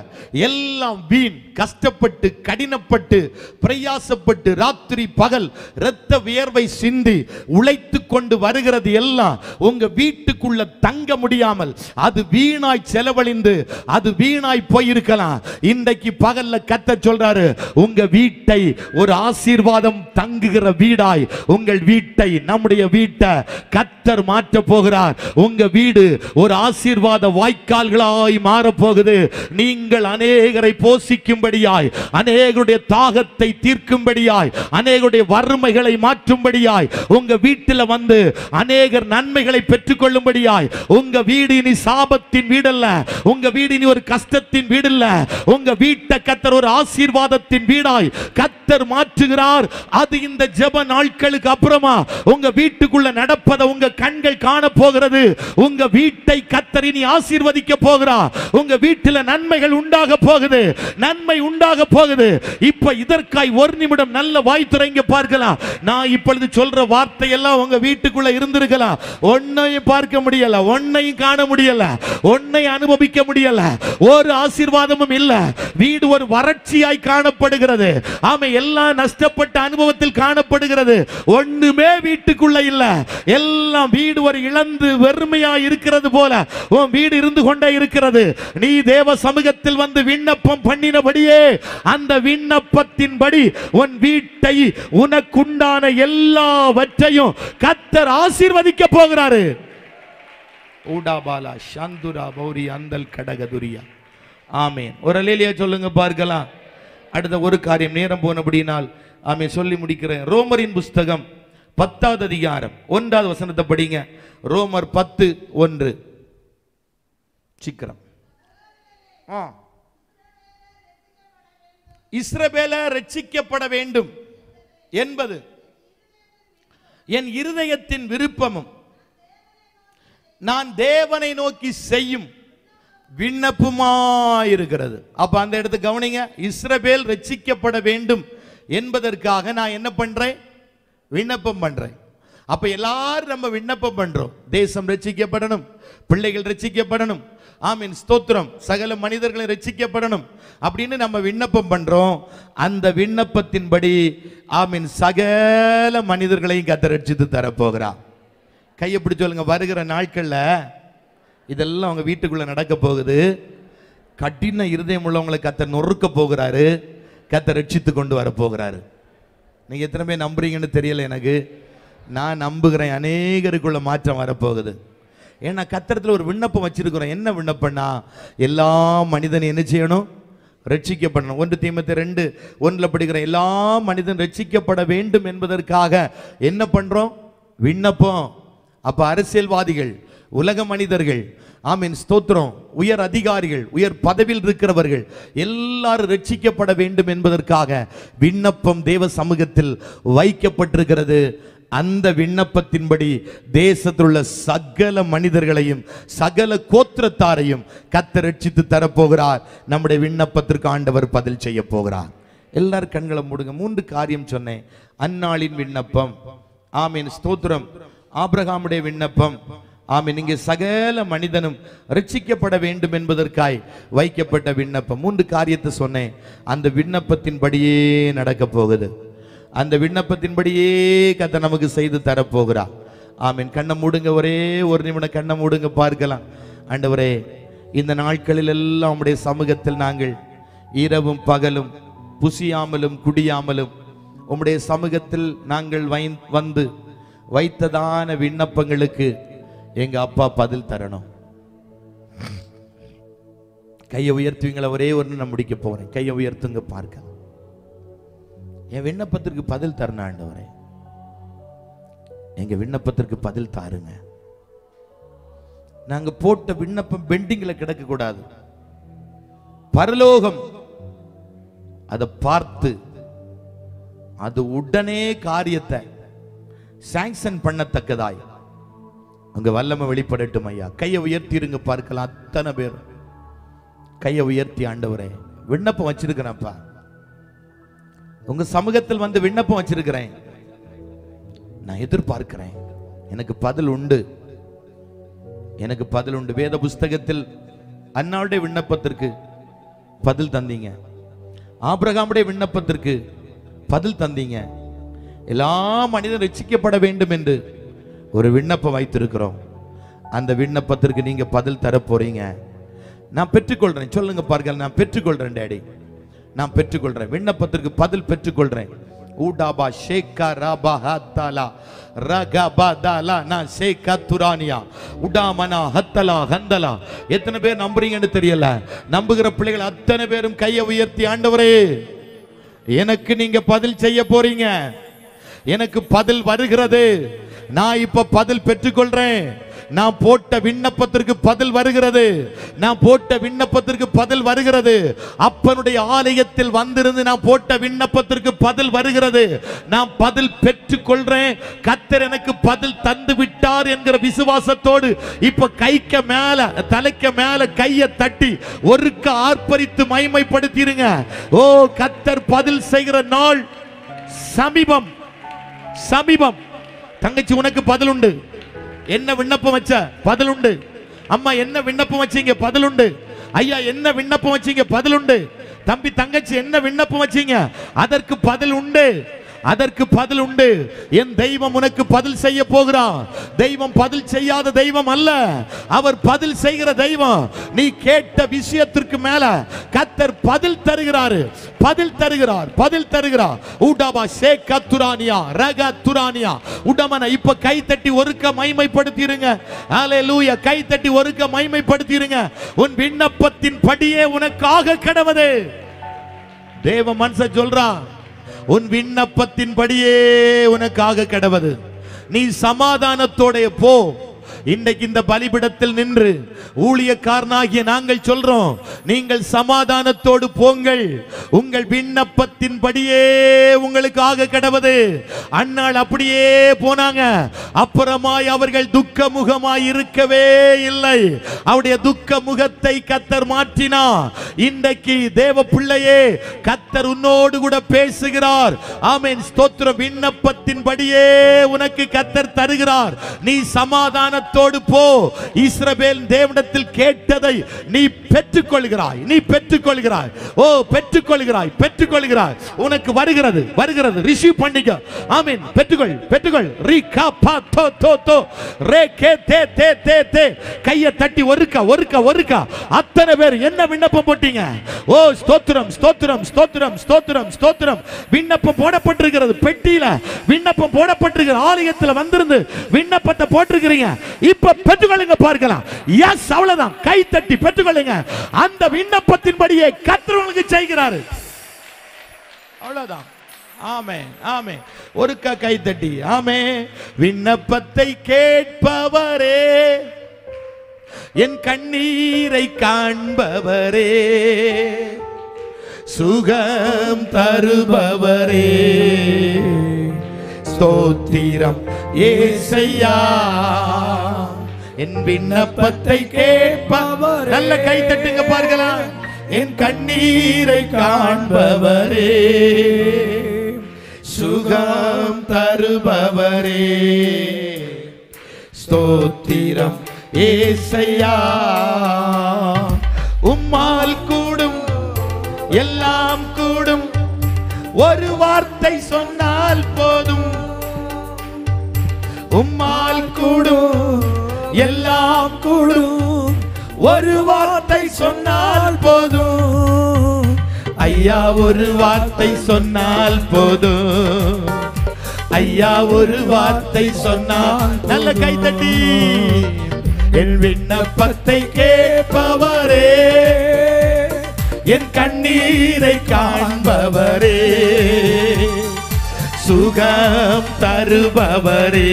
A: எல்லாம் வீண். கஷ்டப்பட்டு கடினப்பட்டு பிரயாசப்பட்டு ராத்திரி பகல் இரத்த வியர்வை சிந்தி உழைத்து கொண்டு வருகிறது எல்லாம் உங்க வீட்டுக்குள்ள தங்க முடியாமல் அது வீணாய் செலவழிந்து அது வீணாய் போயிருக்கலாம். இன்றைக்கு பகல்ல கத்த சொல்றாரு, உங்க வீட்டை ஒரு ஆசீர்வாதம் தங்குகிற வீடாய், உங்கள் வீட்டை, நம்முடைய வீட்டை கத்தர் மாற்ற போகிறார். உங்க வீடு ஒரு ஆசீர்வாத வாய்க்கால்களாய் மாறப்போகுது. நீங்கள் அநேகரை போஷிக்கும்படியாய், அநேகருடைய தாகத்தை தீர்க்கும்படியாய், அநேகருடைய வறுமைகளை மாற்றும்படியாய், உங்க வீட்டில் வந்து அநேகர் நன்மைகளை பெற்றுக்கொள்ளும்படியாய். உங்க வீடு இனி சாபத்தின் வீடல்ல, உங்க வீடு இனி ஒரு கஷ்டத்தின் வீடல்ல, உங்க வீட்டை கத்தர் ஒரு ஆசீர்வாதத்தின் வீடாய் கத்தர் மாற்றுகிறார். அது இந்த ஜெப நாட்களுக்கு அப்புறமா உங்க வீட்டுக்குள்ள நடப்பதை உங்க கண்கள் காண போகிறது. உங்க வீட்டை கத்தர் இனி ஆசீர்வதிக்க போகிறார். உங்க வீட்டில் நன்மைகள் உண்டாக போகுது, நன்மை உண்டாக போகுது. இப்ப இதற்காய் ஒரு நிமிடம் நல்ல வாய் துறைங்க பார்க்கலாம். நான் இப்பொழுது சொல்ற வார்த்தை எல்லாம் உங்க வீட்டுக்குள்ள இருந்திருக்கலாம். ஒன்னையும் பார்க்க முடியல, ஒன்னையும் காண முடியல, ஒன்னை அனுபவிக்க முடியல, ஒரு ஆசீர்வாதமும் இல்ல. வீடு ஒரு வறட்சியாய் காணப்படுகிறது. ஆமை எல்லாம் நஷ்டப்பட்ட அனுபவத்தில் காணப்படுகிறது. ஒண்ணுமே வீட்டுக்குள்ள இல்ல. எல்லாம் வீடு ஒரு இழந்து வெறுமையாய் இருக்கிறது போல உன் வீடு இருந்து கொண்டே இருக்கிறது. நீ தேவ சமூகத்தில் வந்து விண்ணப்பம் பண்ணினபடியே அந்த விண்ணப்பத்தின்படி உன் வீட்டை, உனக்குண்டான எல்லாவற்றையும் கர்த்தர் ஆசீர்வதிக்க போகிறாரு. ஊடாபாலா சாந்துரா பௌரி அந்தல் கடகதுரியா. ஆமென். ஒரு அல்லேலூயா சொல்லுங்க பார்க்கலாம். அடுத்த ஒரு காரியம் நேரம் போனபடினால் ஆமென் சொல்லி முடிக்கிறேன். ரோமரின் புஸ்தகம் 10வது அதிகாரம் 1வது வசனத்தை படிங்க. ரோமர் 10:1. சீக்கிரம். இஸ்ரவேலர் ரட்சிக்கப்பட வேண்டும் என்பது என் இருதயத்தின் விருப்பமும் நான் தேவனை நோக்கி செய்யும் விண்ணப்பமாயிருக்கிறது. அப்ப அந்த இடத்து கவனிங்க. இஸ்ரவேல் ரட்சிக்கப்பட வேண்டும் என்பதற்காக நான் என்ன பண்றேன்? விண்ணப்பம் பண்றேன். அப்ப எல்லாரும் நம்ம விண்ணப்பம் பண்றோம். தேசம் ரட்சிக்கப்படணும், பிள்ளைகள் ரட்சிக்கப்படணும், ஆமீன் ஸ்தோத்திரம், சகல மனிதர்களை ரட்சிக்கப்படணும் அப்படின்னு நம்ம விண்ணப்பம் பண்றோம். அந்த விண்ணப்பத்தின்படி ஆமீன் சகல மனிதர்களையும் கர்த்தர் ரட்சித்து தரப்போகிறார். கையை பிடிச்சு சொல்லுங்க, வருகிற நாட்கள்ல இதெல்லாம் அவங்க வீட்டுக்குள்ள நடக்க போகுது. கடின இருதயம் உள்ளவங்களை கர்த்தர் நொறுக்க போகிறாரு, கர்த்தர் ரட்சித்து கொண்டு வர போகிறாரு. நீங்க எத்தனை பேர் நம்புறீங்கன்னு தெரியல எனக்கு. நான் நம்புகிறேன் அநேகருக்குள்ள மாற்றம் வரப்போகுது. ஏன்னா கர்த்தரத்தில் ஒரு விண்ணப்பம் வச்சிருக்கிறோம். என்ன விண்ணப்பம்னா, எல்லா மனிதனும் என்ன செய்யணும்? ரட்சிக்கப்படணும். 1 தீமோத்தேயு 2:1 படிக்கிற எல்லா மனிதன் ரட்சிக்கப்பட வேண்டும் என்பதற்காக என்ன பண்றோம்? விண்ணப்பம். அப்ப அரசியல்வாதிகள், உலக மனிதர்கள், ஆமீன் ஸ்தோத்திரம், உயர் அதிகாரிகள், உயர் பதவியில் இருக்கிறவர்கள் எல்லாரும் ரட்சிக்கப்பட வேண்டும் என்பதற்காக விண்ணப்பம் தேவ சமூகத்தில் வைக்கப்பட்டிருக்கிறது. அந்த விண்ணப்பத்தின்படி தேசத்தில் உள்ள சகல மனிதர்களையும் சகல கோத்திரத்தாரையும் கர்த்தர் ரட்சித்து தரப்போகிறார். நம்முடைய விண்ணப்பத்திற்கு ஆண்டவர் பதில் செய்ய போகிறார். எல்லாரும் கண்களை மூடுங்க. 3 காரியம் சொன்னேன். அன்னாளின் விண்ணப்பம், ஆமீன் ஸ்தோத்திரம், ஆபிரகாமுடைய விண்ணப்பம், ஆமீன் இங்கே சகல மனிதனும் ரட்சிக்கப்பட வேண்டும் என்பதற்காய் வைக்கப்பட்ட விண்ணப்பம். 3 காரியத்தை சொன்னேன். அந்த விண்ணப்பத்தின்படியே நடக்க போகுது. அந்த விண்ணப்பத்தின்படியே கர்த்தர் நமக்கு செய்து தரப்போகிறார். ஆமீன். கண்ணை மூடுங்க. ஒரே ஒரு நிமிடம் கண்ணை மூடுங்க பார்க்கலாம். ஆண்டவரே, இந்த நாட்களில் எல்லாம் உம்முடைய சமூகத்தில் நாங்கள் இரவும் பகலும் புசியாமலும் குடியாமலும் உம்முடைய சமூகத்தில் நாங்கள் வந்து வைத்ததான விண்ணப்பங்களுக்கு எங்க அப்பா பதில் தரணும். கையை உயர்த்துவீங்களா? ஒரே ஒரு நான் முடிக்க போறேன். கையை உயர்த்துங்க பார்க்க. என் விண்ணப்பத்திற்கு பதில் தரணும் ஆண்டவரே. எங்க விண்ணப்பத்திற்கு பதில் தாருங்க. நாங்க போட்ட விண்ணப்பம் பெண்டிங்ல கிடக்க கூடாது. பரலோகம் அதை பார்த்து அது உடனே காரியத்தை சாங்ஷன் பண்ணத்தக்கதாய் உங்க வல்லமை வெளிப்படட்டும் ஐயா. கையை உயர்த்திருங்க பார்க்கலாம். அத்தனை பேர் கையை உயர்த்தி, ஆண்டவரே விண்ணப்பம் வச்சிருக்கிறேன்ப்பா, உங்க சமூகத்தில் வந்து விண்ணப்பம் வச்சிருக்கிறேன், நான் எதிர்பார்க்கிறேன், எனக்கு பதில் உண்டு, எனக்கு பதில் உண்டு. வேத புஸ்தகத்தில் அன்னாளுடைய விண்ணப்பத்திற்கு பதில் தந்தீங்க, ஆபிரகாமுடைய விண்ணப்பத்திற்கு பதில் தந்தீங்க. எல்லா மனிதன் ரட்சிக்கப்பட வேண்டும் என்று ஒரு விண்ணப்பம் வைத்திருக்கிறோம். அந்த விண்ணப்பத்திற்கு நீங்க பதில் தர போறீங்க. நான் பெற்றுக்கொள்றேன். சொல்லுங்க பாருங்கள், நான் பெற்றுக்கொள்றேன் டாடி, நான் பெற்றுக்கொள்றேன். விண்ணப்பத்திற்கு பதில் பெற்றுக்கொள்றேன். ஊடாபா ஷேகா ராபா ஹத்தலா ரகபதலா நான் ஷேகா துரானியா உடாமனா ஹத்தலா ஹந்தலா. எத்தனை பேர் நம்புறீங்கன்னு தெரியல. நம்புகிற பிள்ளைகள் அத்தனை பேரும் கையை உயர்த்தி, ஆண்டவரே எனக்கு நீங்க பதில் செய்ய போறீங்க, எனக்கு பதில் வருகிறது, நான் இப்ப பதில் பெற்றுக்கொள்றேன். நான் போட்ட விண்ணப்பத்திற்கு பதில் வருகிறது, நான் போட்ட விண்ணப்பத்திற்கு பதில் வருகிறது. அப்பனுடைய ஆலயத்தில் வந்திருந்து நான் போட்ட விண்ணப்பத்திற்கு பதில் வருகிறது. நான் பதில் பெற்றுக்கொள்றேன். கர்த்தர் எனக்கு பதில் தந்து விட்டார் என்கிற விசுவாசத்தோடு இப்ப கைக்கு மேல தலைக்கு மேல கையை தட்டி ஒருக்க ஆர்ப்பரித்து மகிமைப்படுத்திடுங்க. ஓ, கர்த்தர் பதில் செய்கிற நாள் சமீபம், சமீபம். தங்கச்சி, உனக்கு பதில் உண்டு. என்ன விண்ணப்பம் வச்ச? பதில் உண்டு. அம்மா, என்ன விண்ணப்பம் வச்சீங்க? பதில் உண்டு. ஐயா, என்ன விண்ணப்பம் வச்சீங்க? பதில் உண்டு. தம்பி, தங்கச்சி, என்ன விண்ணப்பம் வச்சீங்க? அதற்கு பதில் உண்டு, அதற்கு பதில் உண்டு. என் தெய்வம் உனக்கு பதில் செய்ய போகிறார். தெய்வம் பதில் செய்யாத தெய்வம் அல்ல, அவர் பதில் செய்கிற தெய்வம். நீ கேட்ட விஷயத்திற்கு மேல கர்த்தர் பதில் தருகிறார், பதில் தருகிறார், பதில் தருகிறார். உடபா ஷேகா துரானியா ரக துரானியா உடமன. இப்ப கை தட்டி ஒருக்க மகிமைப்படுத்திடுங்க. ஹல்லேலூயா. கை தட்டி ஒருக்க மகிமைப்படுத்திடுங்க. உன் விண்ணப்பத்தின் படியே உனக்காக கடவுது. தேவ மனுஷன் சொல்றான், உன் விண்ணப்பத்தின் படியே உனக்காக கடவுது. நீ சமாதானத்தோட போ. இன்றைக்கு இந்த பலிபீடத்தில் நின்று ஊழியக்காரனாகிய நாங்கள் சொல்றோம், நீங்கள் சமாதானத்தோடு போங்கள். உங்கள் விண்ணப்பத்தின் படியே உங்களுக்காக கடவுது. அன்னாள் அப்படியே போனாங்க. அப்புறமாய் அவர்கள் துக்க முகமாய் இருக்கவே இல்லை. அவருடைய துக்க முகத்தை கர்த்தர் மாற்றினார். இன்றைக்கு தேவ பிள்ளையே, கர்த்தர் உன்னோடு கூட பேசுகிறார். ஆமென், ஸ்தோத்திரம். விண்ணப்பத்தின் படியே உனக்கு கர்த்தர் தருகிறார். நீ சமாதானத்தோடு போ. இஸ்ரவேல் தேவனிடத்தில் கேட்டதை நீ பெற்றுக்கொள்கிறாய், நீ பெற்றுக்கொள்கிறாய். ஓ, பெற்றுக்கொள்கிறாய், பெற்றுக்கொள்கிறாய். உனக்கு வருகிறது, வருகிறது. ரிசீவ் பண்ணிக்க. ஆமென். பெற்றுக்கொள், பெற்றுக்கொள். ரீகா பா தோ தோ தோ ரே கே தே தே தே தே. கையை தட்டி ஒருக்கா ஒருக்கா ஒருக்கா. அத்தனை பேர் என்ன விண்ணப்பம் போட்டீங்க? ஓ, ஸ்தோத்திரம், ஸ்தோத்திரம், ஸ்தோத்திரம், ஸ்தோத்திரம், ஸ்தோத்திரம். விண்ணப்பம் போடப்பட்டிருக்கிறது. பெட்டியில விண்ணப்பம் போடப்பட்டிருக்கிற ஆலயத்தில் வந்திருந்து விண்ணப்பத்தை போட்டிருக்கிறீங்க. இப்ப பெற்றுக்கொள்ளுங்க. பார்க்கலாம். எஸ், அவ்வளவுதான். கை தட்டி பெற்றுக்கொள்ளுங்க. அந்த விண்ணப்பத்தின்படியே கர்த்தர் உங்களுக்கு செய்கிறார். அவ்வளவுதான். ஆமென், ஆமென். ஒருக்கா கை தட்டி ஆமென். விண்ணப்பத்தை கேட்பவரே, என் கண்ணீரை காண்பவரே, சுகம் தருபவரே, ஸ்தோத்திரம் ஏசையா. என் விண்ணப்பத்தை கேட்பவர். நல்ல கை தட்டுங்க. பார்க்கலாம். என் கண்ணீரை காண்பவரே, சுகம் தருபவரே, ஸ்தோத்திரம் ஏசையா. உம்மால் கூடும், எல்லாம் கூடும். ஒரு வார்த்தை சொன்னால் போதும். உம்மால் கூடும், எல்லாம் கூடும். ஒரு வார்த்தை சொன்னால் போதும். ஐயா, ஒரு வார்த்தை சொன்னால் போதும். ஐயா, ஒரு வார்த்தை சொன்னால். நல்ல கை தட்டி. என் விண்ணப்பத்தை கேட்பவரே, என் கண்ணீரை காண்பவரே, சுகம் தருபவரே,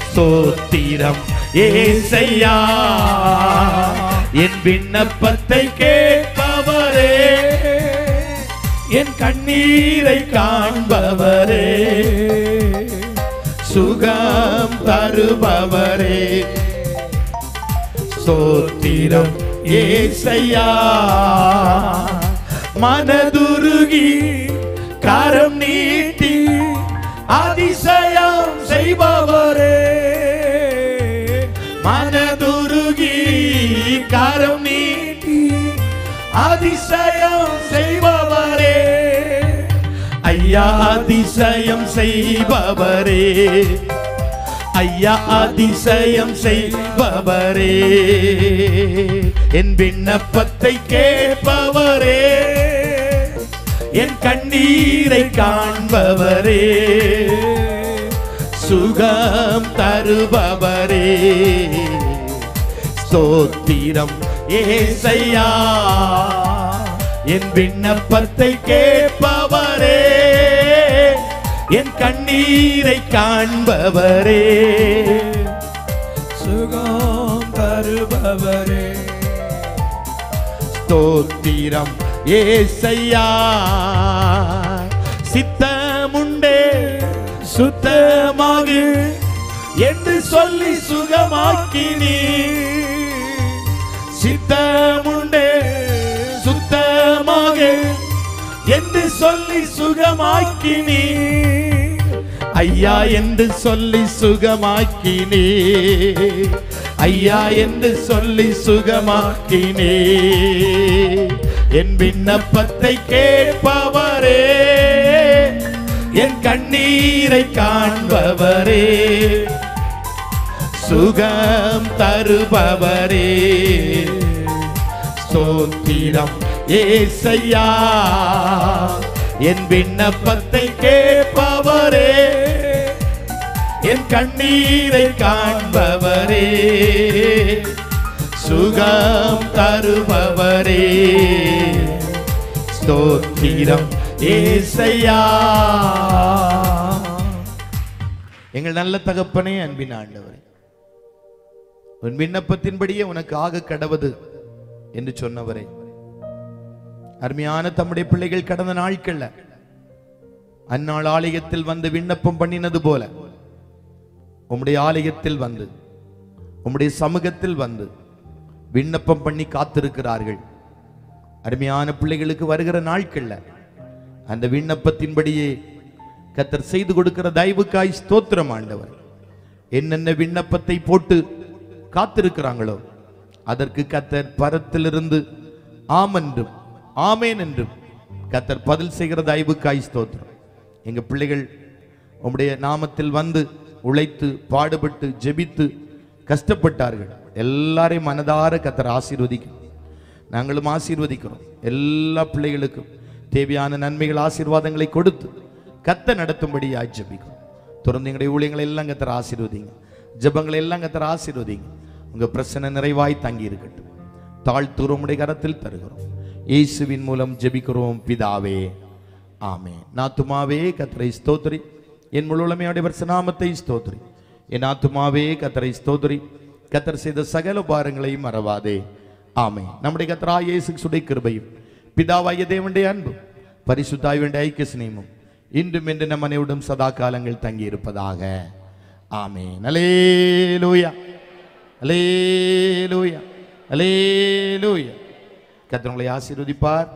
A: ஸ்தோத்திரம் ஏசையா. என் விண்ணப்பத்தை கேட்பவரே, என் கண்ணீரை காண்பவரே, சுகம் தருபவரே, ஸ்தோத்திரம் ஏசையா. மனதுருகி கரம் நீட்டி அதிசயம் செய்பவரே, மனதுருகி ஐயா அதிசயம் செய்பவரே, ஐயா அதிசயம் செய்பவரே, என் விண்ணப்பத்தை கேட்பவரே, என் கண்ணீரை காண்பவரே, சுகம் தருபவரே, ஸ்தோத்திரம் ஏசையா, என் விண்ணப்பத்தை கேட்பவரே, என் கண்ணீரை காண்பவரே,
B: சுகம் தருபவரே,
A: ஸ்தோத்திரம் ஏசையா. சித்தமுண்டே சுத்தமாகு என்று சொல்லி சுகமாக்கினீ, சித்தமுண்டே சுத்தமாக என்று சொல்லி சுகமாக்கினீ, ஐயா என்று சொல்லி சுகமாக்கினீ, ஐயா என்று சொல்லி சுகமாக்கினீ, என் விண்ணப்பத்தை கேட்பவரே, என் கண்ணீரை காண்பவரே, சுகம் தருபவரே, ஸ்தோத்திரம் ஏசையா, என் விண்ணப்பத்தை கேட்பவரே, என் கண்ணீரை காண்பவரே, சுகம் தருபவரே, ஸ்தோத்திரம் ஏசையா. எங்கள் நல்ல தகப்பனே, அன்பின் ஆண்டவரே, உன் விண்ணப்பத்தின்படியே உனக்கு ஆக கடவது என்று சொன்னவரே, அருமையான தம்முடைய பிள்ளைகள் கடந்த நாட்கள்ல அந்நாள் ஆலயத்தில் வந்து விண்ணப்பம் பண்ணினது போல உம்முடைய ஆலயத்தில் வந்து உம்முடைய சமூகத்தில் வந்து விண்ணப்பம் பண்ணி காத்திருக்கிறார்கள். அருமையான பிள்ளைகளுக்கு வருகிற நாட்கள்ல அந்த விண்ணப்பத்தின்படியே கர்த்தர் செய்து கொடுக்கிற தயவுக்காய் ஸ்தோத்திரம் ஆண்டவர். என்னென்ன விண்ணப்பத்தை போட்டு காத்திருக்கிறாங்களோ அதற்கு கர்த்தர் பரத்திலிருந்து ஆம் என்றும் ஆமேன் என்றும் கர்த்தர் பதில் செய்கிற தயவுக்காய் ஸ்தோத்திரம். எங்க பிள்ளைகள் உம்முடைய நாமத்தில் வந்து உழைத்து பாடுபட்டு ஜெபித்து கஷ்டப்பட்டார்கள். எல்லாரையும் மனதார கர்த்தர் ஆசீர்வதிக்கும். நாங்களும் ஆசீர்வதிக்கிறோம். எல்லா பிள்ளைகளுக்கும் தேவையான நன்மைகள் ஆசீர்வாதங்களை கொடுத்து கர்த்தர் நடத்தும்படியாய் ஜெபிக்கிறோம். தொடர்ந்து எங்களுடைய ஊழியங்களை எல்லாம் கர்த்தர் ஆசீர்வதிங்க. ஜெபங்களை எல்லாம் கர்த்தர் ஆசீர்வதிங்க. உங்க பிரச்சனை நிறைவாய் தங்கி இருக்கட்டும். தாழ்த்துறோம், உம்முடைய கரத்தில் தருகிறோம். இயேசுவின் மூலம் ஜெபிக்கிறோம் பிதாவே, ஆமென். ஆத்துமாவே கர்த்தரை ஸ்தோத்திரி, என் முழு உளமையோட நாமத்தை ஸ்தோத்திரி. என் ஆத்துமாவே கர்த்தரை ஸ்தோத்திரி, கர்த்தர் செய்த சகல உபகாரங்களையும் மறவாதே, ஆமென். நம்முடைய கர்த்தராகிய இயேசு கிறிஸ்துவின் கிருபையும் பிதாவாகிய தேவனுடைய அன்பும் பரிசுத்த ஆவியுடைய ஐக்கிய சிநேகமும் இன்றும் என்று நம் அனைவருடன் சதா காலங்கள் தங்கி இருப்பதாக, ஆமென். அல்லேலூயா, அல்லேலூயா, அல்லேலூயா. கர்த்தர் உங்களை ஆசீர்வதிப்பார்.